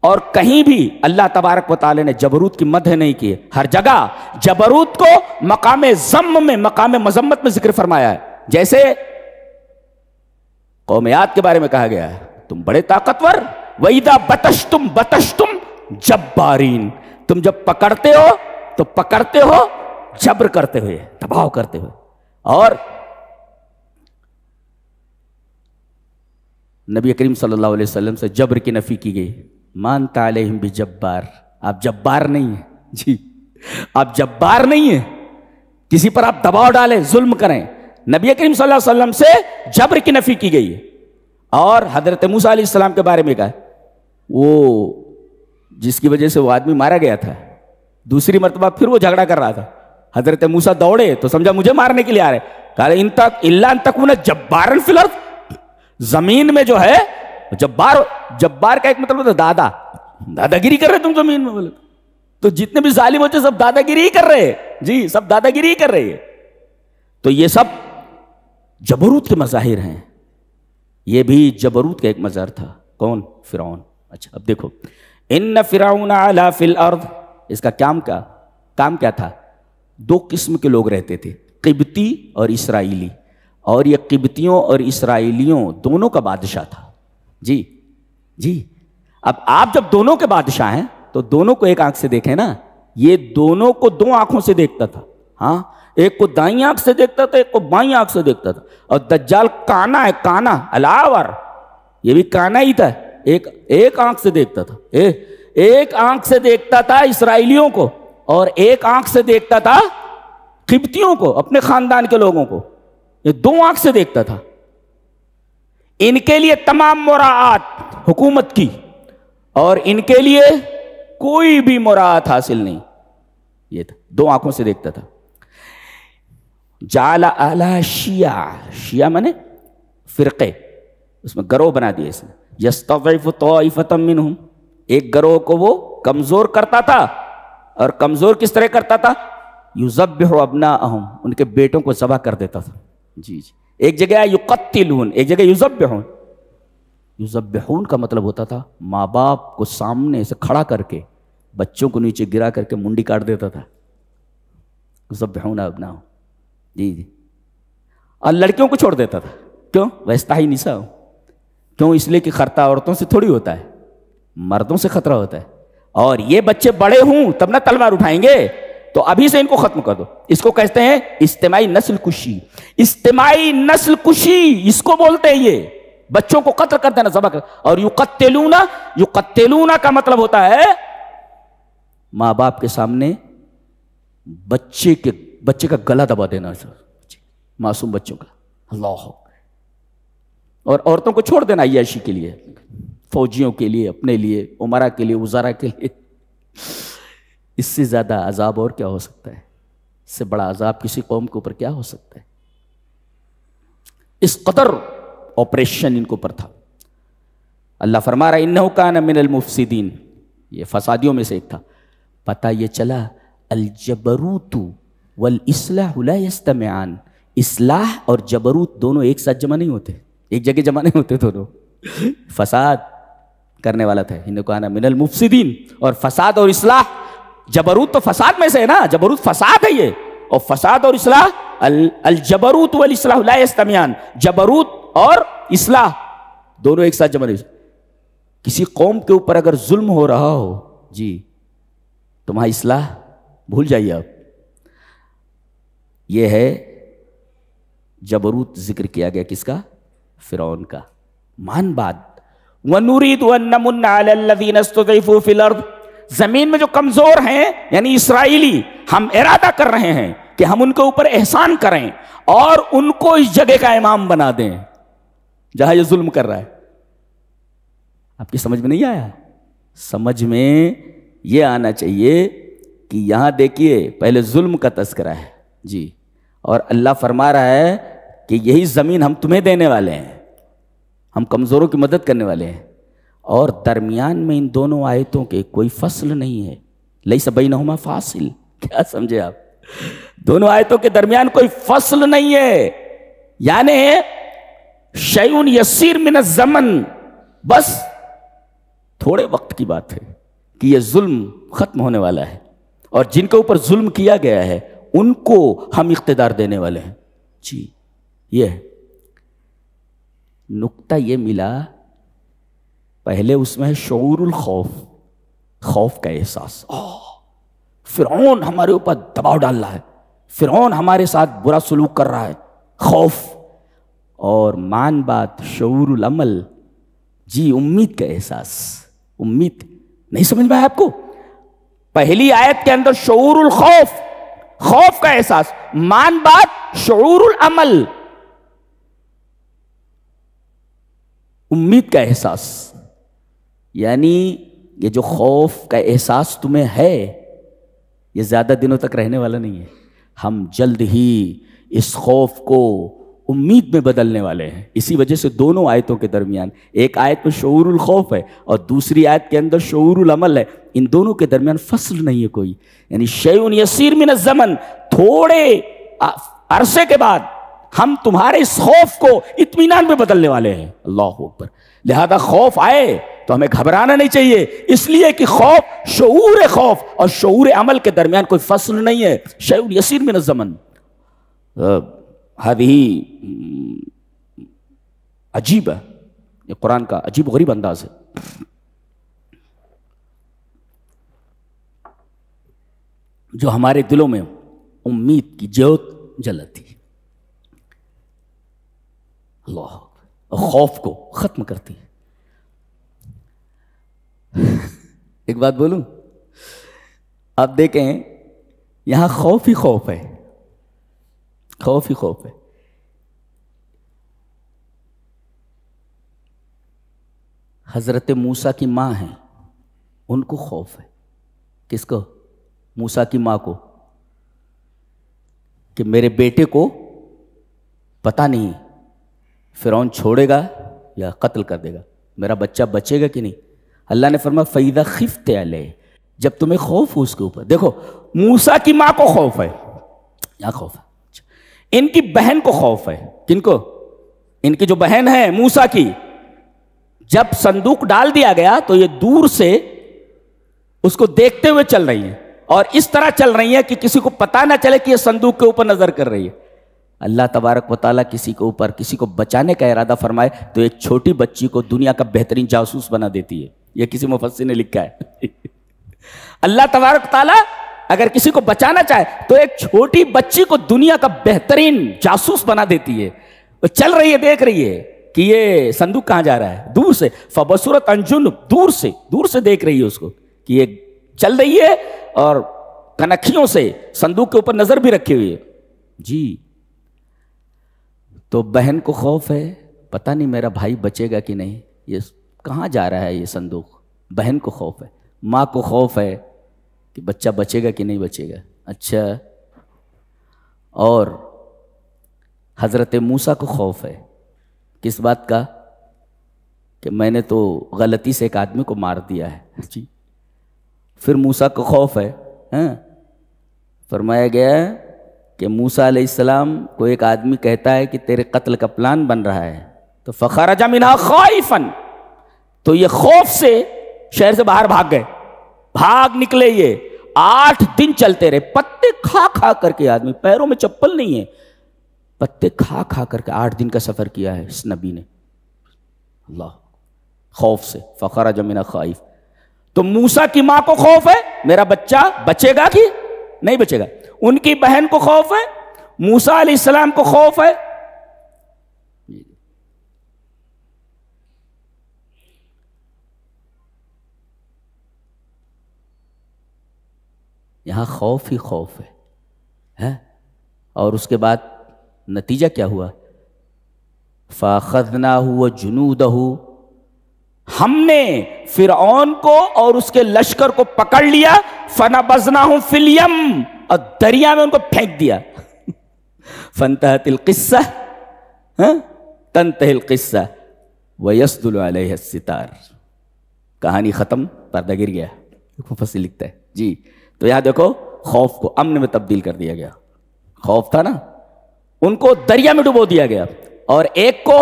Speaker 2: اور کہیں بھی اللہ تبارک و تعالی نے جبروت کی مدح نہیں کی. ہر جگہ جبروت کو مقام ذم میں, مقام مذمت میں ذکر فرمایا ہے. جیسے قوم عاد کے بارے میں کہا گیا ہے تم بڑے طاقتور, وَإِذَا بَطَشْتُمْ بَطَشْتُمْ جَبَّارِينَ. تم جب پکڑتے ہو تو پکڑتے ہو جبر کرتے ہوئے, دباؤ کرتے ہوئے. اور نبی کریم صلی اللہ علیہ وسلم سے جبر کی نفی کی گئی. مانتا علیہم بجبار, آپ جبار نہیں ہیں. جی, آپ جبار نہیں ہیں, کسی پر آپ دباؤ ڈالیں, ظلم کریں. نبی کریم صلی اللہ علیہ وسلم سے جبر کی نفی کی گئی ہے. اور حضرت موسیٰ علیہ السلام کے بارے میں کہا, وہ جس کی وجہ سے وہ آدمی مارا گیا تھا, دوسری مرتبہ پھر وہ جھگڑا کر رہا تھا. حضرت موسیٰ دوڑے تو سمجھا مجھے مارنے کے لیے آ رہے, کہا ان تک الا ان تکون جبارا فی الارض. زمین میں جو ہے جبار, جبار کا ایک مطلب ہوتا ہے دادا, دادا گیری کر رہے تم زمین میں. بولے تو جتنے بھی ظالم ہوتے سب دادا گیری ہی کر رہے. جی, سب دادا گیری ہی کر رہے ہیں. تو یہ سب جبروت کے مظاہر ہیں. یہ بھی جبروت کا ایک مظہر تھا. کون؟ فرعون. اچھا اب دیکھو, ان فرعون علا فی الارض, اس کا کام کیا تھا؟ دو قسم کے لوگ رہتے تھے, قبطی اور اسرائیلی. اور یہ قبطیوں اور اسرائیلیوں دونوں کا بادشاہ تھا. جی جی, اب آپ جب دونوں کے بادشاہ ہیں تو دونوں کو ایک آنکھ سے دیکھیں نا. یہ دونوں کو دو آنکھوں سے دیکھتا تھا. ہاں, ایک کو دائیں آنکھ سے دیکھتا تھا, ایک کو بائیں آنکھ سے دیکھتا تھا. اور دجال کانا ہے, کانا علاور, یہ بھی کانا ہی تھا. ایک آنکھ سے دیکھتا تھا, ایک آنکھ سے دیکھتا تھا اسرائیلیوں کو, اور ایک آنکھ سے دیکھتا تھا قبطیوں کو, اپنے خاندان کے لوگوں کو. یہ دو آنکھ سے دیکھتا تھا. ان کے لیے تمام مراعات حکومت کی, اور ان کے لیے کوئی بھی مراعات حاصل نہیں. یہ تھا, دو آنکھوں سے دیکھتا تھا. جعل اعلی شیعہ, شیعہ مانے فرقے, اس میں گروہ بنا دیے اس نے. یستضعف طائفۃ منہم, ایک گروہ کو وہ کمزور کرتا تھا. اور کمزور کس طرح کرتا تھا؟ یذبح ابناءہم, ان کے بیٹوں کو ذبح کر دیتا تھا. جی جی, ایک جگہ یقتلون, ایک جگہ یذبحون. یذبحون کا مطلب ہوتا تھا ماں باپ کو سامنے سے کھڑا کر کے بچوں کو نیچے گرا کر کے منڈی کاٹ دیتا تھا. یذبحون ابناءہم. جی جی, اور لڑکیوں کو چھوڑ دیتا تھا. کیوں؟ ویستحی نساء, کیوں؟ اس لیے کہ خطرہ عورتوں سے تھوڑی ہوتا ہے, مردوں سے خطرہ ہوتا ہے. اور یہ بچے بڑے ہوں تب نہ تلوار اٹھائیں گے, تو ابھی سے ان کو ختم کر دو. اس کو کہتے ہیں اجتماعی نسل کشی. اجتماعی نسل کشی اس کو بولتے ہیں. یہ بچوں کو قتل کرتے ہیں, ذبح کر. اور یقتلون, یقتلون کا مطلب ہوتا ہے ماں باپ کے سامنے بچے کا گلا دبا دینا, معصوم بچوں کا. اللہ, اور عورتوں کو چھوڑ دینا عیاشی کے لیے. فوجیوں کے لیے، اپنے لیے، عمرا کے لیے، وزراء کے لیے، اس سے زیادہ عذاب اور کیا ہو سکتا ہے؟ اس سے بڑا عذاب کسی قوم کے اوپر کیا ہو سکتا ہے؟ اس قدر آپریشن ان کے اوپر تھا۔ اللہ فرما رہا انہ کان من المفسدین، یہ فسادیوں میں سے ایک تھا۔ پتہ یہ چلا الجبروت والاصلاح لا یجتمعان، اصلاح اور جبروت دونوں ایک ساتھ جمع نہیں ہوتے، ایک جگہ جمع نہیں ہوتے دونوں۔ فساد کرنے والا تھا انہ کان من المفسدین، اور فساد اور اصلاح، جبروت تو فساد میں سے ہے نا، جبروت فساد ہے یہ، اور فساد اور اصلاح الجبروت والاصلاح لا یجتمعان، جبروت اور اصلاح دونوں ایک ساتھ جمع نہیں ہوتے۔ کسی قوم کے اوپر اگر ظلم ہو رہا ہو جی تو وہاں اصلاح بھول جائیے آپ۔ یہ ہے جبروت ذکر کیا گیا کس کا؟ فرعون کا۔ مان بات وَنُرِيدُ أَن نَّمُنَّ عَلَى الَّذِينَ اسْتُضْعِفُوا فِي الْأَرْضِ، زمین میں جو کمزور ہیں یعنی اسرائیلی، ہم ارادہ کر رہے ہیں کہ ہم ان کے اوپر احسان کریں اور ان کو اس جگہ کا امام بنا دیں جہاں یہ ظلم کر رہا ہے۔ آپ کی سمجھ میں نہیں آیا؟ سمجھ میں یہ آنا چاہیے کہ یہاں دیکھیے پہلے ظلم کا تذکرہ ہے جی، اور اللہ فرما رہا ہے کہ یہی زمین ہم تمہیں دینے والے ہیں، ہم کمزوروں کی مدد کرنے والے ہیں، اور درمیان میں ان دونوں آیتوں کے کوئی فصل نہیں ہے، لیس بینہما فاصل۔ کیا سمجھے آپ؟ دونوں آیتوں کے درمیان کوئی فصل نہیں ہے، یعنی شیء یسیر من الزمن، بس تھوڑے وقت کی بات ہے کہ یہ ظلم ختم ہونے والا ہے، اور جن کے اوپر ظلم کیا گیا ہے ان کو ہم اقتدار دینے والے ہیں جی۔ یہ ہے نکتہ، یہ ملا پہلے اس میں ہے شعور الخوف، خوف کا احساس، فرعون ہمارے اوپر دباؤ ڈال رہا ہے، فرعون ہمارے ساتھ برا سلوک کر رہا ہے، خوف، اور مان بات شعور العمل جی، امید کا احساس۔ امید نہیں سمجھ میں آیا آپ کو؟ پہلی آیت کے اندر شعور الخوف، خوف کا احساس، مان بات شعور العمل، امید کا احساس، یعنی یہ جو خوف کا احساس تمہیں ہے یہ زیادہ دنوں تک رہنے والا نہیں ہے، ہم جلد ہی اس خوف کو امید میں بدلنے والے ہیں۔ اسی وجہ سے دونوں آیتوں کے درمیان، ایک آیت میں شعور الخوف ہے اور دوسری آیت کے اندر شعور العمل ہے، ان دونوں کے درمیان فصل نہیں ہے کوئی، یعنی شیء یسیر من الزمن، تھوڑے عرصے کے بعد ہم تمہارے اس خوف کو اطمینان میں بدلنے والے ہیں۔ اللہ اکبر۔ لہذا خوف آئے تو ہمیں گھبرانا نہیں چاہیے، اس لیے کہ خوف، شعور خوف اور شعور عمل کے درمیان کوئی فصل نہیں ہے، شیء یسیر من الزمن۔ هذه عجیب ہے، یہ قرآن کا عجیب و غریب انداز ہے۔ جو ہمارے دلوں میں امید کی جوت جلاتی ہے، اللہ، خوف کو ختم کرتی ہے۔ ایک بات بولوں، آپ دیکھیں یہاں خوف ہی خوف ہے، خوف ہی خوف ہے۔ حضرت موسیٰ کی ماں ہیں، ان کو خوف ہے، کس کو؟ موسیٰ کی ماں کو، کہ میرے بیٹے کو پتہ نہیں فرعون چھوڑے گا یا قتل کر دے گا، میرا بچہ بچے گا کہ نہیں۔ اللہ نے فرمایا فَإِذَا خِفْتَ عَلَيْهِ، جب تمہیں خوف ہو اس کے اوپر۔ دیکھو موسیٰ کی ماں کو خوف ہے، یہاں خوف ہے، ان کی بہن کو خوف ہے۔ کن کو؟ ان کی جو بہن ہے موسیٰ کی، جب صندوق ڈال دیا گیا تو یہ دور سے اس کو دیکھتے ہوئے چل رہی ہیں، اور اس طرح چل رہی ہیں کہ کسی کو پتہ نہ چلے کہ یہ صندوق کے اوپر نظر کر رہی ہے۔ اللہ تبارک و تعالیٰ کسی کے اوپر کسی کو بچانے کا ارادہ فرمائے تو ایک چھوٹی بچی کو دنیا کا بہترین جاسوس بنا دیتی ہے، یہ کسی مفسر نے لکھا ہے۔ اللہ تبارک و تعالیٰ اگر کسی کو بچانا چاہے تو ایک چھوٹی بچی کو دنیا کا بہترین جاسوس بنا دیتی ہے، وہ چل رہی ہے، دیکھ رہی ہے کہ یہ صندوق کہاں جا رہا ہے، دور سے فبصرت عن جنب، دور سے دیکھ رہی ہے اس کو کہ یہ چل رہی ہے، اور کنکھیوں سے صندوق کے اوپر نظر بھی رکھی ہوئی ہے جی۔ تو بہن کو خوف ہے، پتہ نہیں میرا بھائی بچے گا کہ نہیں، یہ کہاں جا رہا ہے یہ صندوق؟ بہن کو خوف ہے، ماں کو خوف ہے کہ بچہ بچے گا کہ نہیں بچے گا. اچھا، اور حضرت موسیٰ کو خوف ہے کس بات کا؟ کہ میں نے تو غلطی سے ایک آدمی کو مار دیا ہے. جی، پھر موسیٰ کو خوف ہے. فرمایا گیا کہ موسیٰ علیہ السلام کو ایک آدمی کہتا ہے کہ تیرے قتل کا پلان بن رہا ہے، تو فخرج منہا خائفا، تو یہ خوف سے شہر سے باہر بھاگ گئے، بھاگ نکلے. یہ 8 دن چلتے رہے، پتے کھا کھا کر کے، آدمی پیروں میں چپل نہیں ہے، پتے کھا کھا کر کے 8 دن کا سفر کیا ہے اس نبی نے. اللہ، خوف سے فخرج منہا خائف. تو موسیٰ کی ماں کو خوف ہے میرا بچہ بچے گا کہ نہیں بچے گا، ان کی بہن کو خوف ہے، موسیٰ علیہ السلام کو خوف ہے. یہاں خوف ہی خوف ہے. اور اس کے بعد نتیجہ کیا ہوا؟ فَأَخَذْنَاهُ وَجُنُودَهُ، ہم نے فرعون کو اور اس کے لشکر کو پکڑ لیا. فَنَبَذْنَاهُمْ فِي الْيَمِّ، اور دریا میں ان کو پھینک دیا. فَانْتَهَتِ الْقِصَّةُ، تَنْتَهِ الْقِصَّةُ وَيَسْدُلُ عَلَيْهَا السِّتَارُ. کہانی ختم، پردہ گر گیا. مفسر لکھتا ہے جی. تو یہاں دیکھو، خوف کو امن میں تبدیل کر دیا گیا. خوف تھا نا، ان کو دریا میں ڈبو دیا گیا. اور ایک کو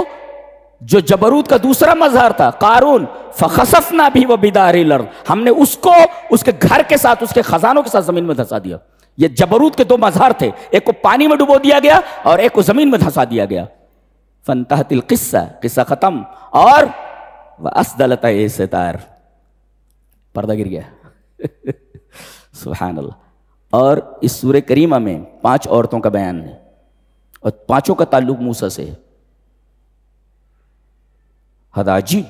Speaker 2: جو جبروت کا دوسرا مظہر تھا، قارون، فخسفنا بھی وبدارہ الارض، ہم نے اس کو اس کے گھر کے ساتھ، اس کے خزانوں کے ساتھ زمین میں دھسا دیا. یہ جبروت کے 2 مظہر تھے، ایک کو پانی میں ڈبو دیا گیا اور ایک کو زمین میں دھسا دیا گیا. فانتہت القصہ، قصہ ختم. اور واسدلت الستار، پردہ گر گیا. سبحان اللہ. اور اس سورہ کریمہ میں 5 عورتوں کا بیان ہے، اور 5 کا تعلق موسیٰ سے ہے. حد عجیب،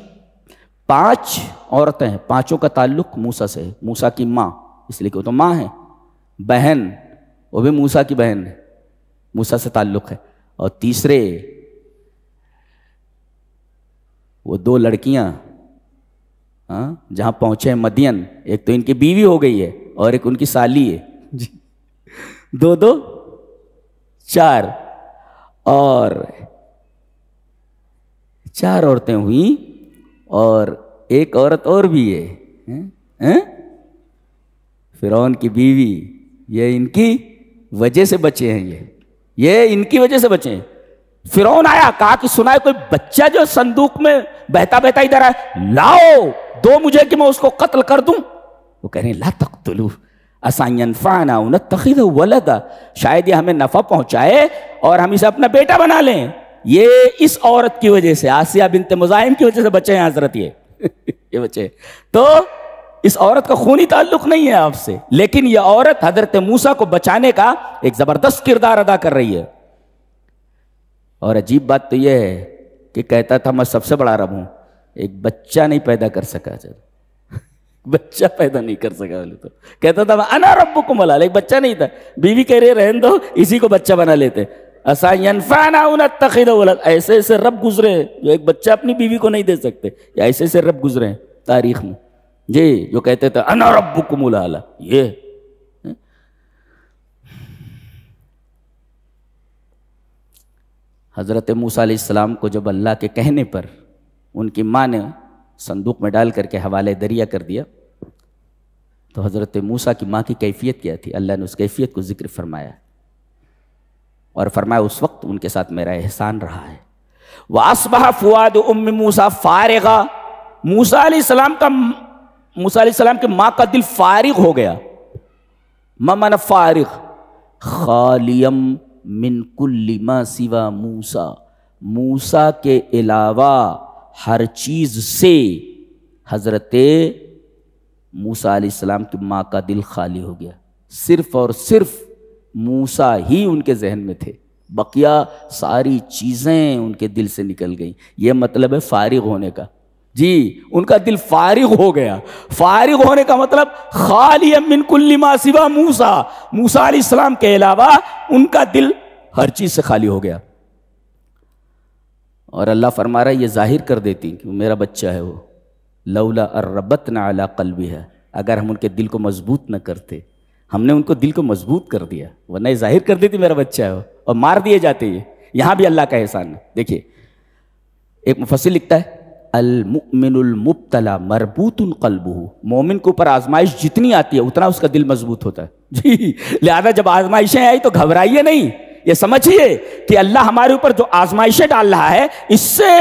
Speaker 2: 5 عورتیں ہیں، 5 کا تعلق موسیٰ سے ہے. موسیٰ کی ماں، اس لیے کہ وہ تو ماں ہے. بہن، وہ بھی موسیٰ کی بہن ہے، موسیٰ سے تعلق ہے. اور تیسرے وہ 2 لڑکیاں جہاں پہنچے ہیں مدین، ایک تو ان کی بیوی ہو گئی ہے اور ایک ان کی سالی ہے. جی، 2 4، اور 4 عورتیں ہوئیں، اور ایک عورت اور بھی ہے، فرعون کی بیوی. یہ ان کی وجہ سے بچے ہیں، یہ ان کی وجہ سے بچے ہیں. فرعون آیا، کہا کہ سنا ہے کوئی بچہ جو صندوق میں بہتا بہتا ادھر آئے، لاؤ، دو مجھے کہ میں اس کو قتل کر دوں. وہ کہہ رہے ہیں لا تقتلوہ عسیٰ ان ینفعنا او نتخذہ ولدا، شاید یہ ہمیں نفع پہنچائے اور ہم اسے اپنا بیٹا بنا لیں. یہ اس عورت کی وجہ سے، آسیہ بنت مزاحم کی وجہ سے بچے ہیں حضرت. یہ بچے تو اس عورت کا خونی تعلق نہیں ہے آپ سے، لیکن یہ عورت حضرت موسیٰ کو بچانے کا ایک زبردست کردار ادا کر رہی ہے. اور عجیب بات تو یہ ہے کہ کہتا تھا میں سب سے بڑا رب ہوں، ایک بچہ نہیں پیدا کر سکا. بچہ پیدا نہیں کر سکا. تو کہتا تھا انا ربکم العالی، ایک بچہ نہیں تھا. بیوی کہہ رہے رہن دو، اسی کو بچہ بنا لیتے. عسیٰ ینفعنا او نتخذہ ولدا، ایسے ایسے رب گزرے جو ایک بچہ اپنی بیوی کو نہیں دے سکتے. یا ایسے ایسے رب گزرے ہیں تاریخ میں جی، جو کہتے تھے انا ربکم العالی. یہ حضرت موسیٰ علیہ السلام کو جب اللہ کے کہنے پر ان کی ماں نے صندوق میں ڈال کر کے حوالے دریا کر دیا، تو حضرت موسیٰ کی ماں کی کیفیت کیا تھی؟ اللہ نے اس کیفیت کو ذکر فرمایا، اور فرمایا اس وقت ان کے ساتھ میرا احسان رہا ہے. وَأَصْبَحَ فُؤَادُ أُمِّ مُوسَىٰ فَارِغًا، موسیٰ علیہ السلام کے ماں کا دل فارغ ہو گیا. ما معنی فارغ؟ خالیم من کل ما سوا موسیٰ، موسیٰ کے علاوہ ہر چیز سے حضرت موسیٰ علیہ السلام کی ماں کا دل خالی ہو گیا. صرف اور صرف موسیٰ ہی ان کے ذہن میں تھے، بقیہ ساری چیزیں ان کے دل سے نکل گئیں. یہ مطلب ہے فارغ ہونے کا. جی، ان کا دل فارغ ہو گیا. فارغ ہونے کا مطلب خالی من کل ما سوا موسیٰ، موسیٰ علیہ السلام کے علاوہ ان کا دل ہر چیز سے خالی ہو گیا. اور اللہ فرما رہا ہے یہ ظاہر کر دیتی کہ میرا بچہ ہے وہ. لولا اربتنا علی قلبها، اگر ہم ان کے دل کو مضبوط نہ کرتے، ہم نے ان کو دل کو مضبوط کر دیا، ورنہ یہ ظاہر کر دیتی میرا بچہ ہے اور مار دیے جاتے یہ. یہاں بھی اللہ کا احسان ہے. دیکھیے ایک مفسر لکھتا ہے المؤمن المبتلا مربوط قلبہ، مومن کے اوپر آزمائش جتنی آتی ہے اتنا اس کا دل مضبوط ہوتا ہے. جی لہذا جب آزمائشیں آئی تو گھبرائیے نہیں، یہ سمجھیے کہ اللہ ہمارے اوپر جو آزمائشیں ڈال رہا ہے اس سے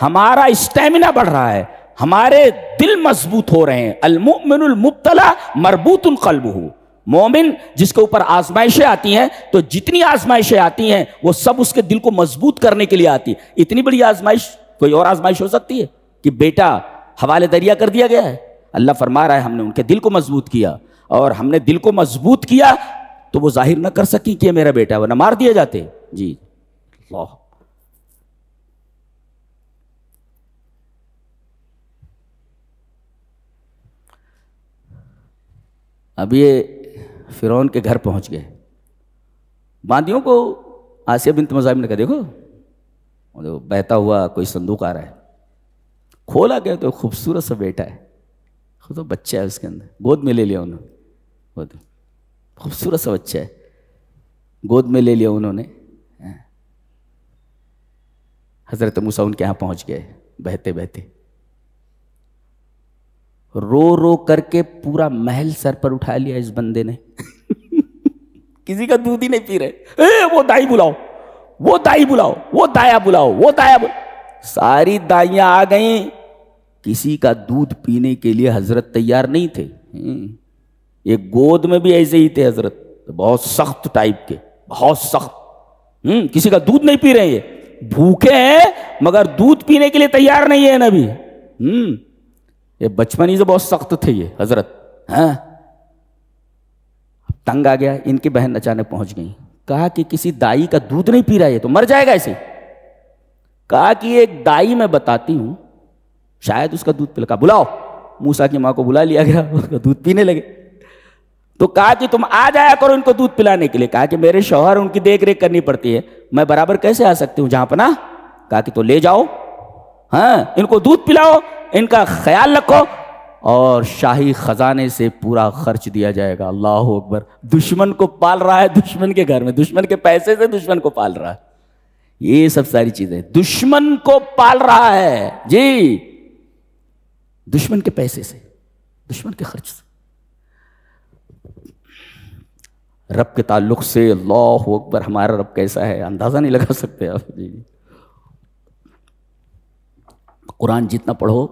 Speaker 2: ہمارا اسٹیمنا بڑھ رہا ہے، ہمارے دل مضبوط ہو رہے ہیں. المؤمن المبتلا مربوط قلبہ، مومن جس کے اوپر آزمائشیں آتی ہیں تو جتنی آزمائشیں آتی ہیں وہ سب اس کے دل کو مضبوط کرنے کے لیے آتی ہے. اتنی بڑی آزمائش کوئی اور آزمائش ہو سکتی ہے کہ بیٹا حوالے دریا کر دیا گیا ہے؟ اللہ فرما رہا ہے ہم نے ان کے دل کو مضبوط کیا، اور ہم نے دل کو مضبوط کیا تو وہ ظاہر نہ کر سکی کہ یہ میرا بیٹا ہے، ورنہ مار دیے جاتے. جی اللہ. اب یہ فرعون کے گھر پہنچ گئے. باندیوں کو آسیہ بنت مزاحم نے کہا دیکھو بہتا ہوا کوئی صندوق آ رہا ہے. کھولا گیا تو خوبصورت سا بیٹا ہے، خود بچہ ہے اس کے اندر، گود میں لے لیا انہوں نے. خوبصورت سا بچہ ہے، گود میں لے لیا انہوں نے. حضرت موسیٰ ان کے یہاں پہنچ گئے بہتے بہتے، رو رو کر کے پورا محل سر پر اٹھا لیا اس بندے نے. کسی کا دودھ ہی نہیں پی رہے. وہ دائی بلاؤ، وہ دائی بلاؤ، وہ دایا بلاؤ، وہ دایا بلاؤ. ساری دائیاں آ گئیں، کسی کا دودھ پینے کے لیے حضرت تیار نہیں تھے. یہ گود میں بھی ایسے ہی تھے حضرت، بہت سخت ٹائپ کے، بہت سخت. کسی کا دودھ نہیں پی رہے، یہ بھوکے ہیں مگر دودھ پینے کے لیے تیار نہیں ہے نبی. یہ بچپن ہی سے بہت سخت تھے یہ حضرت. تنگ آ گیا. ان کی بہن اچانک پہنچ گئی، کہا کہ کسی دائی کا دودھ نہیں پی رہا ہے تو مر جائے گا ایسے. کہا کہ ایک دائی میں بتاتی ہوں شاید اس کا دودھ پلا. کہا بلاؤ. موسیٰ کی ماں کو بلا لیا گیا، اس کا دودھ پینے لگے. تو کہا کہ تم آ جایا کرو ان کو دودھ پلانے کے لیے. کہا کہ میرے شوہر ان کی دیکھ ریکھ کرنی پڑتی ہے، میں برابر کیسے آ سکتی ہوں جہاں پناہ. کہا کہ تو لے جاؤ، ان کو دودھ پلاؤ، ان کا خیال رکھو، اور شاہی خزانے سے پورا خرچ دیا جائے گا. اللہ اکبر. دشمن کو پال رہا ہے، دشمن کے گھر میں، دشمن کے پیسے سے دشمن کو پال رہا ہے. یہ سب ساری چیزیں دشمن کو پال رہا ہے. جی دشمن کے پیسے سے، دشمن کے خرچ سے. رب کے تعلق سے اللہ اکبر، ہمارا رب کیسا ہے اندازہ نہیں لگا سکتے آپ. جی قرآن جتنا پڑھو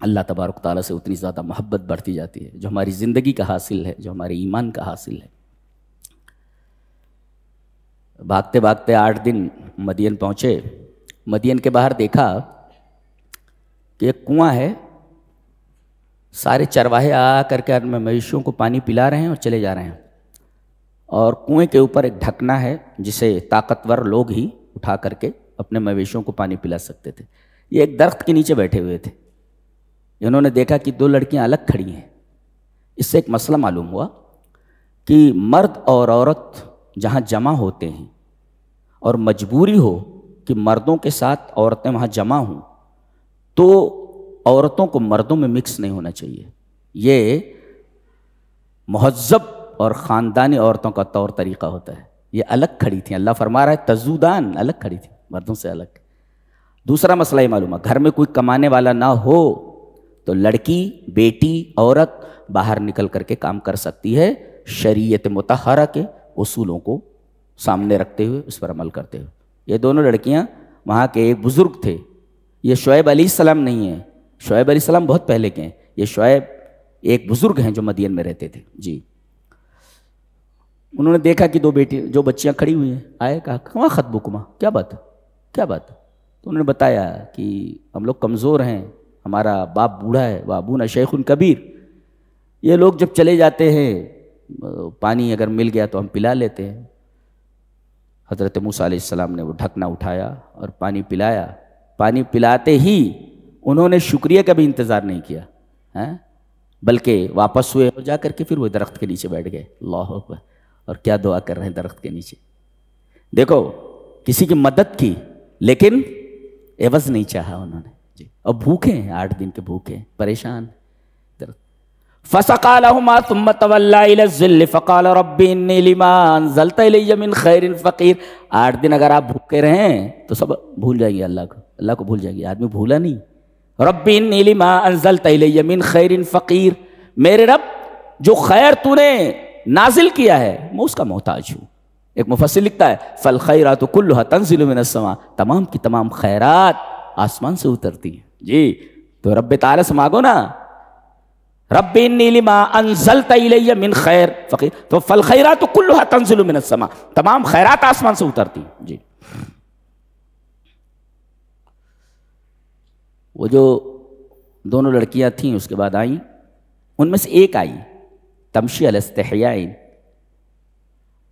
Speaker 2: اللہ تبارک تعالیٰ سے اتنی زیادہ محبت بڑھتی جاتی ہے، جو ہماری زندگی کا حاصل ہے، جو ہمارے ایمان کا حاصل ہے. بھاگتے بھاگتے 8 دن مدین پہنچے. مدین کے باہر دیکھا کہ ایک کنواں ہے، سارے چرواہے آ کر کے مویشیوں کو پانی پلا رہے ہیں اور چلے جا رہے ہیں. اور کنویں کے اوپر ایک ڈھکنا ہے جسے طاقتور لوگ ہی اٹھا کر کے اپنے مویشیوں کو پانی پلا سکتے تھے. یہ ایک درخت کے نیچے بیٹھے ہوئے تھے. انہوں نے دیکھا کہ 2 لڑکیاں الگ کھڑی ہیں. اس سے ایک مسئلہ معلوم ہوا کہ مرد اور عورت جہاں جمع ہوتے ہیں اور مجبوری ہو کہ مردوں کے ساتھ عورتیں وہاں جمع ہوں تو عورتوں کو مردوں میں مکس نہیں ہونا چاہیے. یہ مہذب اور خاندانی عورتوں کا طور طریقہ ہوتا ہے. یہ الگ کھڑی تھیں. اللہ فرما رہا ہے تزودان، الگ کھڑی تھیں مردوں سے الگ. دوسرا مسئلہ یہ معلوم ہے، گھر میں کوئی کمانے والا نہ ہو تو لڑکی، بیٹی، عورت باہر نکل کر کے کام کر سکتی ہے، شریعت مطہرہ کے اصولوں کو سامنے رکھتے ہوئے، اس پر عمل کرتے ہوئے. یہ دونوں لڑکیاں وہاں کے ایک بزرگ تھے. یہ شعیب علیہ السلام نہیں ہیں، شعیب علیہ السلام بہت پہلے کے ہیں. یہ شعیب ایک بزرگ ہیں جو مدین میں رہتے تھے. جی انہوں نے دیکھا کہ 2 بچیاں کھڑی ہوئی ہیں. آئے کہا کہاں خطبکما، کیا بات ہے، کیا بات ہے. تو انہوں نے بتایا کہ ہم لوگ کمزور ہیں، ہمارا باپ بوڑھا ہے، وابونا شیخ کبیر. یہ لوگ جب چلے جاتے ہیں پانی اگر مل گیا تو ہم پلا لیتے ہیں. حضرت موسیٰ علیہ السلام نے وہ ڈھکنا اٹھایا اور پانی پلایا. پانی پلاتے ہی انہوں نے شکریہ کا بھی انتظار نہیں کیا، بلکہ واپس ہوئے اور جا کر کے پھر وہ درخت کے نیچے بیٹھ گئے. اللہ اکبر. اور کیا دعا کر رہے ہیں درخت کے نیچے. دیکھو کسی کی مدد کی لیکن عوض نہیں چاہا انہوں نے. جی اب بھوکے ہیں، 8 دن کے بھوکے ہیں، پریشان. فَسَقَىٰ لَهُمَا ثُمَّ تَوَلَّىٰ إِلَى الظِّلِّ فَقَالَ رَبِّ إِنِّي لِمَا أَنزَلْتَ إِلَيَّ مِنْ خَيْرٍ فَقِيرٌ. 8 دن اگر آپ بھوکے رہیں تو سب بھول جائیں گے اللہ کو بھول جائیں گے. آدمی بھولا نہیں. رَبِّ إِنِّي لِمَا أَنزَلْتَ إِلَيَّ مِنْ خَيْرٍ فَقِيرٌ. میرے رب جو خیر تو نے نازل کیا ہے میں اس کا محتاج ہوں. ایک مفسر لکھتا ہے فَالْخَيْرَاتُ كُلُّهَا تَنزِلُ مِنَ السَّمَاءِ. تمام کی تمام خیرات آسمان سے اترتی ہیں. جی تو رب تعالیٰ سے مانگو نا، رب انی لما انزلت الی من خیر فقیر، تو فالخیرات کلها تنزل من السماء. تمام خیرات آسمان سے اترتی. جی وہ جو دونوں لڑکیاں تھیں اس کے بعد آئیں، ان میں سے ایک آئی تمشی علی استحیاء.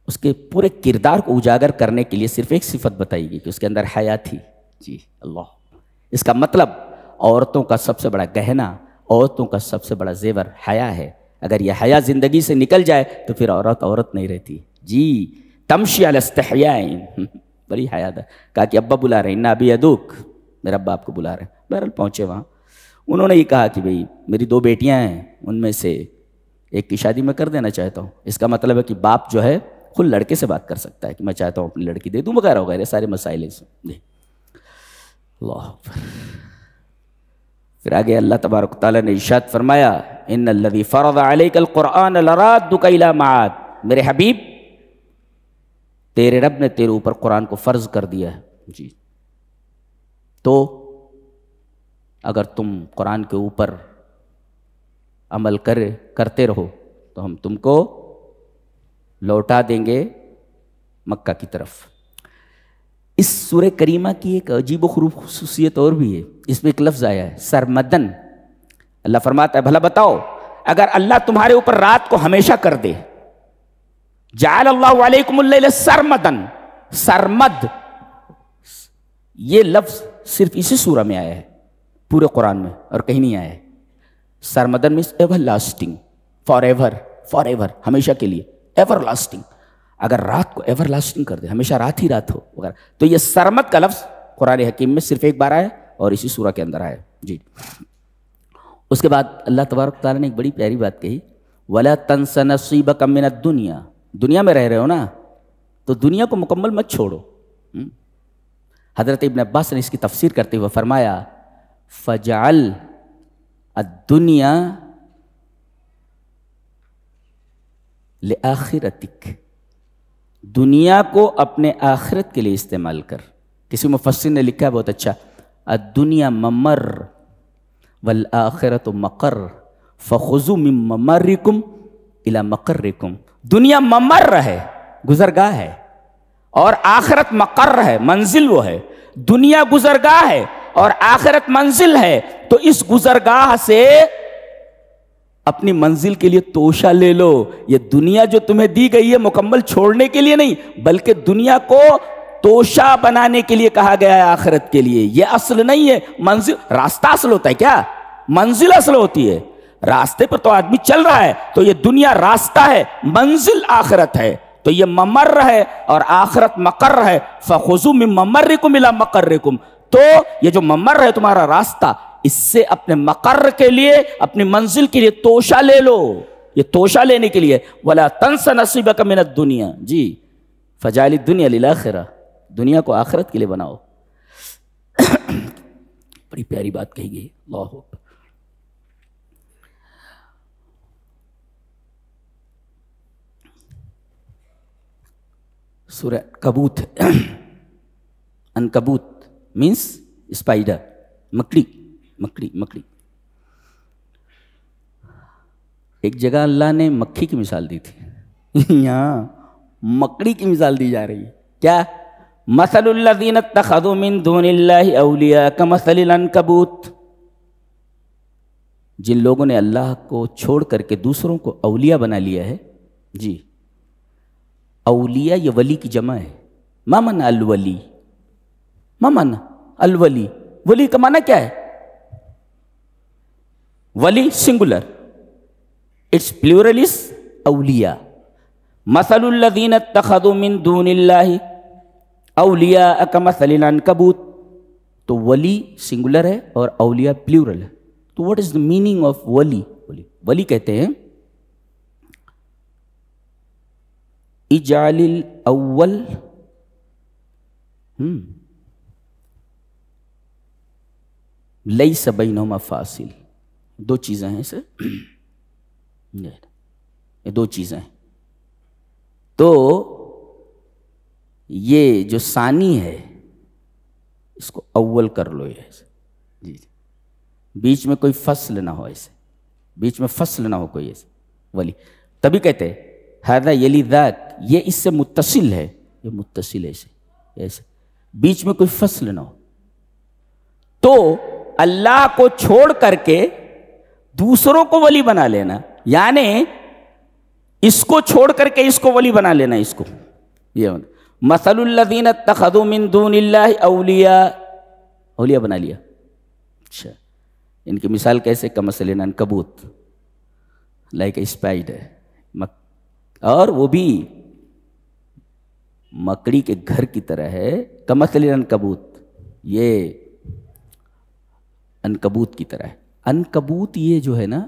Speaker 2: اس کے پورے کردار کو اجاگر کرنے کے لیے صرف ایک صفت بتائی گئی کہ اس کے اندر حیا تھی. جی اللہ، اس کا مطلب عورتوں کا سب سے بڑا گہنا، عورتوں کا سب سے بڑا زیور حیا ہے. اگر یہ حیا زندگی سے نکل جائے تو پھر عورت نہیں رہتی. جی تمشی علی استحیاء، بڑی حیا ہے. کہا کہ ابا بلا رہے ہیں، انا ابی ادوک، میرا ابا آپ کو بلا رہے ہیں. بہرحال پہنچے وہاں. انہوں نے یہ کہا کہ بھئی میری 2 بیٹیاں ہیں، ان میں سے ایک کی شادی میں کر دینا چاہتا ہوں. اس کا مطلب ہے کہ باپ جو ہے خود لڑکے سے بات کر سکتا ہے کہ میں چاہتا ہوں اپنی لڑکی دے دوں وغیرہ وغیرہ سارے مسائل ہیں. اللہ پھر آگے اللہ تبارک و تعالیٰ نے ارشاد فرمایا ان الذی فرض علیک القرآن لرادک الی معاد. میرے حبیب تیرے رب نے تیرے اوپر قرآن کو فرض کر دیا ہے. جی تو اگر تم قرآن کے اوپر عمل کرتے رہو تو ہم تم کو لوٹا دیں گے مکہ کی طرف. اس سورہ کریمہ کی ایک عجیب و غریب خصوصیت اور بھی ہے. اس میں ایک لفظ آیا ہے سرمدن. اللہ فرماتا ہے بھلا بتاؤ اگر اللہ تمہارے اوپر رات کو ہمیشہ کر دے، جعل اللہ علیکم اللیل سرمدن. سرمد یہ لفظ صرف اسی سورہ میں آیا ہے پورے قرآن میں اور کہیں نہیں آیا ہے. سرمدن means ever lasting, for ever, ہمیشہ کے لیے، ایور لاسٹنگ. اگر رات کو ایور لاسٹنگ کر دے، ہمیشہ رات ہی رات ہو وغیرہ، تو یہ سرمد کا لفظ قرآن حکیم میں صرف ایک بار آیا اور اسی سورہ کے اندر آیا. جی اس کے بعد اللہ تبارک تعالیٰ نے ایک بڑی پیاری بات کہی وَلَا تَنْسَ نَصِيبَكَ مِنَ الدُّنْيَا. دنیا میں رہ رہے ہو نا تو دنیا کو مکمل مت چھوڑو. حضرت ابن عباس نے اس کی تفسیر کرتے ہوئے فرمایا فَجَعَلْ الدُّنْيَا لِآخِرَتِكَ. دنیا کو اپنے آخرت کے لیے استعمال کر. کسی مفسر نے لکھا ہے بہت اچھا الدنیا ممر والآخرت مقر فخذوا من ممرکم الی مقرکم. دنیا ممر ہے، گزرگاہ ہے، اور آخرت مقر ہے، منزل وہ ہے. دنیا گزرگاہ ہے اور آخرت منزل ہے، تو اس گزرگاہ سے اپنی منزل کے لیے توشہ لے لو. یہ دنیا جو تمہیں دی گئی ہے مکمل چھوڑنے کے لیے نہیں، بلکہ دنیا کو توشہ بنانے کے لیے کہا گیا ہے آخرت کے لیے. یہ اصل نہیں ہے، منزل. راستہ اصل ہوتا ہے کیا؟ منزل اصل ہوتی ہے. راستے پر تو آدمی چل رہا ہے، تو یہ دنیا راستہ ہے، منزل آخرت ہے. تو یہ ممر ہے اور آخرت مقر ہے. فخذوا من ممرکم الی مقرکم. تو یہ جو ممر ہے تمہارا راستہ، اس سے اپنے مقر کے لیے، اپنی منزل کے لیے توشہ لے لو. یہ توشہ لینے کے لیے وَلَا تَنْسَ نَصِيبَكَ مِنَ الدُّنْيَا. جی فَجَعَلِ الدُّنْيَا لِلْآخِرَةِ. دنیا کو آخرت کے لیے بناؤ. بڑی پیاری بات کہی گئی. اللہ اکبر. سورہ کبوت. عنکبوت مینس اسپائڈر، مکڑی. ایک جگہ اللہ نے مکھی کی مثال دی تھی، یہاں مکڑی کی مثال دی جا رہی ہے. کیا؟ مثل الذین اتخذوا من دون اللہ اولیاء کمثل العنکبوت. جن لوگوں نے اللہ کو چھوڑ کر کے دوسروں کو اولیاء بنا لیا ہے. جی اولیاء یہ ولی کی جمع ہے. ما معنی الولی؟ ما معنی الولی؟ ولی کا معنی کیا ہے؟ ولی سنگولر، اٹس پلورل از اولیاء. مثل الذین اتخذوا من دون اللہ اولیاء کمثل العنکبوت. تو ولی سنگولر ہے اور اولیاء پلیورل ہے. تو what is the meaning of ولی؟ ولی کہتے ہیں اجعل الاول لیس بینہما فاصل. دو چیزیں ہیں اسے، یہ دو چیزیں ہیں. تو یہ جو ثانی ہے اس کو اول کر لو. یہ جی بیچ میں کوئی فصل نہ ہو، ایسے بیچ میں فصل نہ ہو کوئی ایسے ولی. تبھی کہتے ہیں ہذا یلی ذاک، یہ اس سے متصل ہے، یہ متصل ہے ایسے بیچ میں کوئی فصل نہ ہو. تو اللہ کو چھوڑ کر کے دوسروں کو ولی بنا لینا، یعنی اس کو چھوڑ کر کے اس کو ولی بنا لینا. اس کو یہ مثل الذین اتخذوا من دون اللہ اولیاء بنا لیا. اچھا ان کی مثال کیسے؟ کمثل عنکبوت، لائک اے اسپائڈر، اور وہ بھی مکڑی کے گھر کی طرح ہے. کمثل عنکبوت، یہ عنکبوت کی طرح ہے. عنکبوت یہ جو ہے نا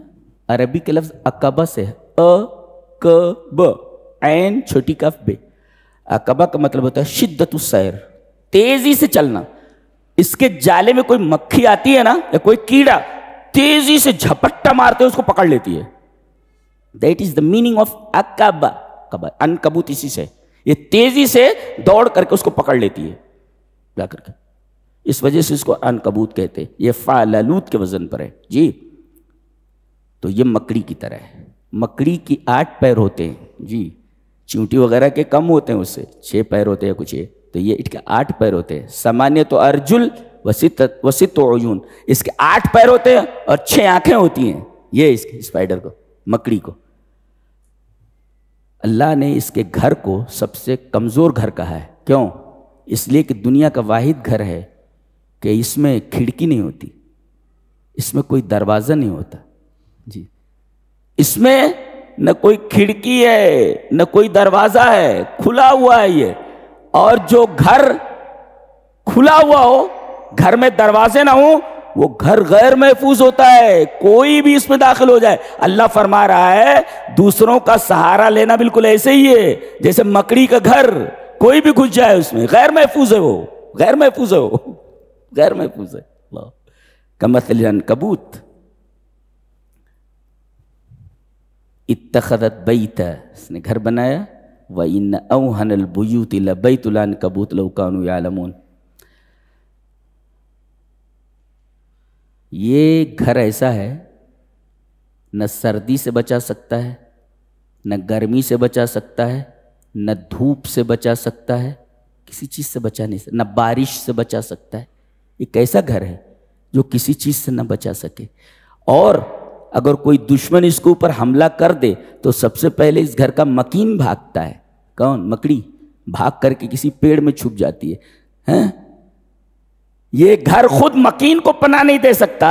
Speaker 2: عربی کے لفظ عقبہ سے ہے، ا-ق-ب، عین چھوٹی کف بے. عقبہ کا مطلب ہوتا ہے شدت السیر، تیزی سے چلنا. اس کے جالے میں کوئی مکھی آتی ہے نا یا کوئی کیڑا، تیزی سے جھپٹا مارتے اس کو پکڑ لیتی ہے. That is the meaning of عقبہ. عنکبوت اسی سے، یہ تیزی سے دوڑ کر کے اس کو پکڑ لیتی ہے جا کر کے. اس وجہ سے اس کو عنکبوت کہتے ہیں. یہ فعللوت کے وزن پر ہے جی. تو یہ مکڑی کی طرح ہے. مکڑی کی 8 پیر ہوتے ہیں جی، چونٹی وغیرہ کے کم ہوتے ہیں، اس سے 6 پیر ہوتے ہیں کچھ. تو یہ اس کے 8 پیر ہوتے ہیں. سمانیۃ ارجل وست عیون، اس کے 8 پیر ہوتے ہیں اور 6 آنکھیں ہوتی ہیں. یہ اس کے اسپائڈر کو، مکڑی کو اللہ نے اس کے گھر کو سب سے کمزور گھر کہا ہے. کیوں؟ اس لیے کہ دنیا کا واحد گھر ہے کہ اس میں کھڑکی نہیں ہوتی، اس میں کوئی دروازہ نہیں ہوتا جی. اس میں نہ کوئی کھڑکی ہے نہ کوئی دروازہ ہے، کھلا ہوا ہے یہ. اور جو گھر کھلا ہوا ہو، گھر میں دروازے نہ ہوں، وہ گھر غیر محفوظ ہوتا ہے، کوئی بھی اس میں داخل ہو جائے. اللہ فرما رہا ہے دوسروں کا سہارا لینا بالکل ایسے ہی ہے جیسے مکڑی کا گھر، کوئی بھی گھس جائے اس میں، غیر محفوظ ہے، وہ غیر محفوظ ہے، وہ غیر محفوظ ہے. کمثل عنکبوت اتخذت بیتا، اس نے گھر بنایا. وَإِنَّ أَوْهَنَ الْبُيُوتِ لَبَيْتُ الْعَنْكَبُوتِ لَوْ كَانُوا يَعْلَمُونَ. یہ گھر ایسا ہے نہ سردی سے بچا سکتا ہے، نہ گرمی سے بچا سکتا ہے، نہ دھوپ سے بچا سکتا ہے، کسی چیز سے بچا نہیں سکتا، نہ بارش سے بچا سکتا ہے. یہ کیسا گھر ہے جو کسی چیز سے نہ بچا سکے. اور اگر کوئی دشمن اس کے اوپر حملہ کر دے تو سب سے پہلے اس گھر کا مکین بھاگتا ہے. کون؟ مکڑی بھاگ کر کے کسی پیڑ میں چھپ جاتی ہے. یہ گھر خود مکین کو پناہ نہیں دے سکتا،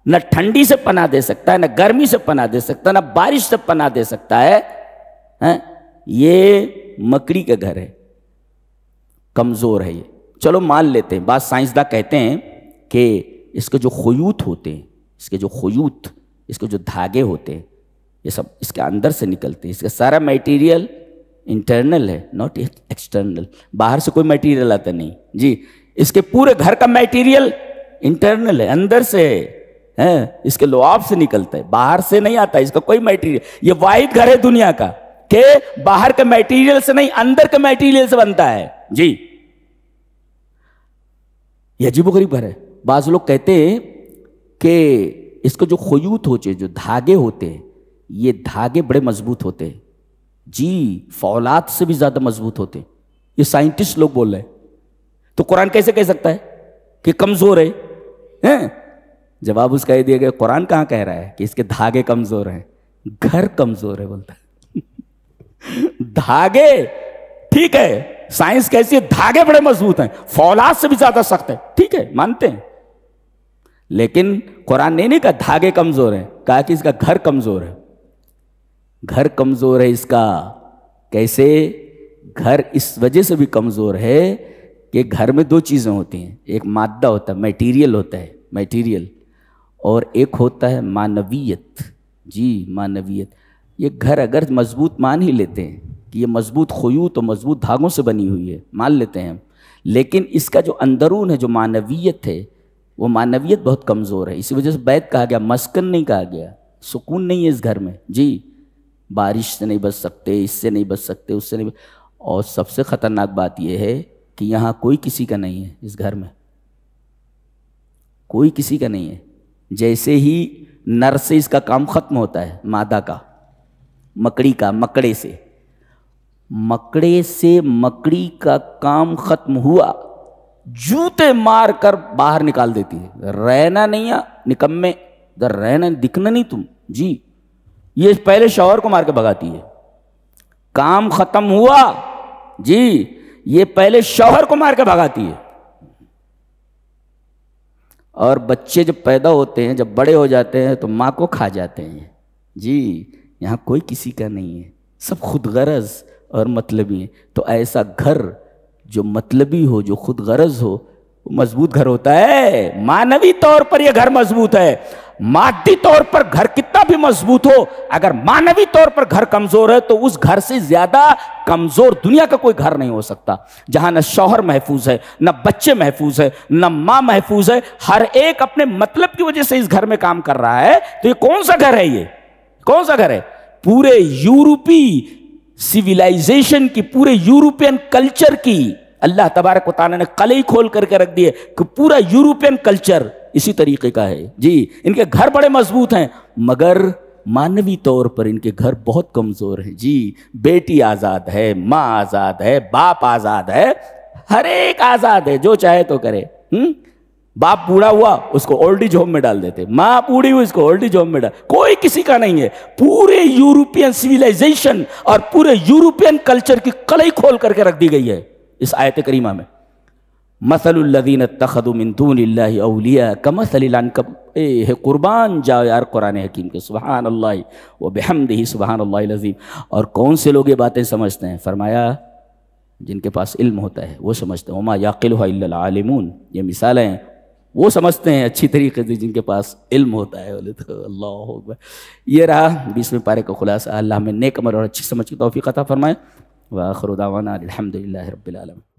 Speaker 2: نہ ٹھنڈی سے پناہ دے سکتا ہے، نہ گرمی سے پناہ دے سکتا ہے، نہ بارش سے پناہ دے سکتا ہے. یہ مکڑی کا گھر ہے، کمزور ہے یہ. چلو مان لیتے ہیں. بعض سائنسداں کہتے ہیں کہ اس کے جو خیوط ہوتے ہیں، اس کے جو خیوط، اس کے جو دھاگے ہوتے ہیں، یہ سب اس کے اندر سے نکلتے ہیں. اس کا سارا میٹیریل انٹرنل ہے، ناٹ ایکسٹرنل. باہر سے کوئی میٹیریل آتا نہیں جی. اس کے پورے گھر کا میٹیریل انٹرنل ہے، اندر سے ہے، اس کے لعاب سے نکلتا ہے، باہر سے نہیں آتا اس کا کوئی میٹیریل. یہ واحد گھر ہے دنیا کا کہ باہر کے میٹیریل سے نہیں، اندر کے میٹیریل سے بنتا ہے جی. یہ عجیب و غریب گھر ہے. بعض لوگ کہتے ہیں کہ اس کو جو خیوط ہوتے ہیں، جو دھاگے ہوتے ہیں، یہ دھاگے بڑے مضبوط ہوتے ہیں جی، فولاد سے بھی زیادہ مضبوط ہوتے ہیں. یہ سائنٹسٹ لوگ بول رہے ہیں. تو قرآن کیسے کہہ سکتا ہے کہ کمزور ہے؟ جواب اس کا یہ دیا گیا، قرآن کہاں کہہ رہا ہے کہ اس کے دھاگے کمزور ہیں، گھر کمزور ہے بولتا ہے. دھاگے ٹھیک ہے، سائنس کیسی ہے، دھاگے بڑے مضبوط ہیں، فولاد سے بھی زیادہ سخت ہے، ٹھیک ہے مانتے ہیں. لیکن قرآن نے نہیں کہا دھاگے کمزور ہیں، کہا کہ اس کا گھر کمزور ہے. گھر کمزور ہے اس کا. کیسے؟ گھر اس وجہ سے بھی کمزور ہے کہ گھر میں دو چیزیں ہوتی ہیں، ایک مادہ ہوتا ہے، میٹیریل ہوتا ہے، میٹیریل، اور ایک ہوتا ہے معنویت. جی معنویت. یہ گھر اگر مضبوط مان ہی لیتے ہیں کہ یہ مضبوط خیوط اور مضبوط دھاگوں سے بنی ہوئی ہے، مان لیتے ہیں ہم، لیکن اس کا جو اندرون ہے، جو معنویت ہے، وہ معنویت بہت کمزور ہے. اسی وجہ سے بیت کہا گیا، مسکن نہیں کہا گیا. سکون نہیں ہے اس گھر میں. جی بارش سے نہیں بچ سکتے، اس سے نہیں بچ سکتے، اس سے نہیں اور سب سے خطرناک بات یہ ہے کہ یہاں کوئی کسی کا نہیں ہے. اس گھر میں کوئی کسی کا نہیں ہے. جیسے ہی نر سے اس کا کام ختم ہوتا ہے، مادہ کا، مکڑی کا، مکڑے سے مکڑی کا کام ختم ہوا، جوتے مار کر باہر نکال دیتی ہے. رہنا نہیں ہے نکمے، ادھر رہنا دکھنا نہیں تم. جی یہ پہلے شوہر کو مار کے بھگاتی ہے. کام ختم ہوا، جی یہ پہلے شوہر کو مار کے بھگاتی ہے. اور بچے جب پیدا ہوتے ہیں، جب بڑے ہو جاتے ہیں تو ماں کو کھا جاتے ہیں. جی یہاں کوئی کسی کا نہیں ہے، سب خود غرض اور مطلبی ہیں. تو ایسا گھر جو مطلبی ہو، جو خود غرض ہو، وہ مضبوط گھر ہوتا ہے. معنوی طور پر یہ گھر مضبوط ہے. مادی طور پر گھر کتنا بھی مضبوط ہو، اگر معنوی طور پر گھر کمزور ہے تو اس گھر سے زیادہ کمزور دنیا کا کوئی گھر نہیں ہو سکتا. جہاں نہ شوہر محفوظ ہے، نہ بچے محفوظ ہے، نہ ماں محفوظ ہے، ہر ایک اپنے مطلب کی وجہ سے اس گھر میں کام کر رہا ہے. تو یہ کون سا گھر ہے؟ یہ کون سا گھر ہے؟ پورے یورپی سیویلائزیشن کی، پورے یورپین کلچر کی اللہ تبارک و تعالیٰ نے قلعے کھول کر کے رکھ دیے کہ پورا یورپین کلچر اسی طریقے کا ہے. جی ان کے گھر بڑے مضبوط ہیں، مگر معنوی طور پر ان کے گھر بہت کمزور ہیں. جی بیٹی آزاد ہے، ماں آزاد ہے، باپ آزاد ہے، ہر ایک آزاد ہے، جو چاہے تو کرے. باپ بوڑھا ہوا اس کو اولڈ ایج ہوم میں ڈال دیتے، ماں بوڑھی ہوئی اس کو اولڈ ایج ہوم میں ڈال. کوئی کسی کا نہیں ہے. پورے یورپین سیویلائزیشن اور پورے یورپین کلچر کی قلعے کھول کر کے رکھ دی گئی ہے اس آیت کریمہ میں. مثل الذین اتخذوا من دون اللہ اولیاء کمثل العنکبوت. قربان جاؤ یار قرآن حکیم کے، سبحان اللہ و بحمدہ سبحان اللہ العظیم. اور کون سے لوگ یہ باتیں سمجھتے ہیں؟ فرمایا جن کے پاس علم ہوتا ہے وہ سمجھتے ہیں. وما یعقلها الا العالمون. یہ مثالیں ہیں، وہ سمجھتے ہیں اچھی طریقے سے جن کے پاس علم ہوتا ہے. بولے تو اللہ اکبر. یہ رہا 20ویں پارے کا خلاصہ. اللہ ہمیں نیک عمل اور اچھی سمجھ کی توفیق عطا فرمائے. وآخر دعوانا الحمدللہ رب العالمین.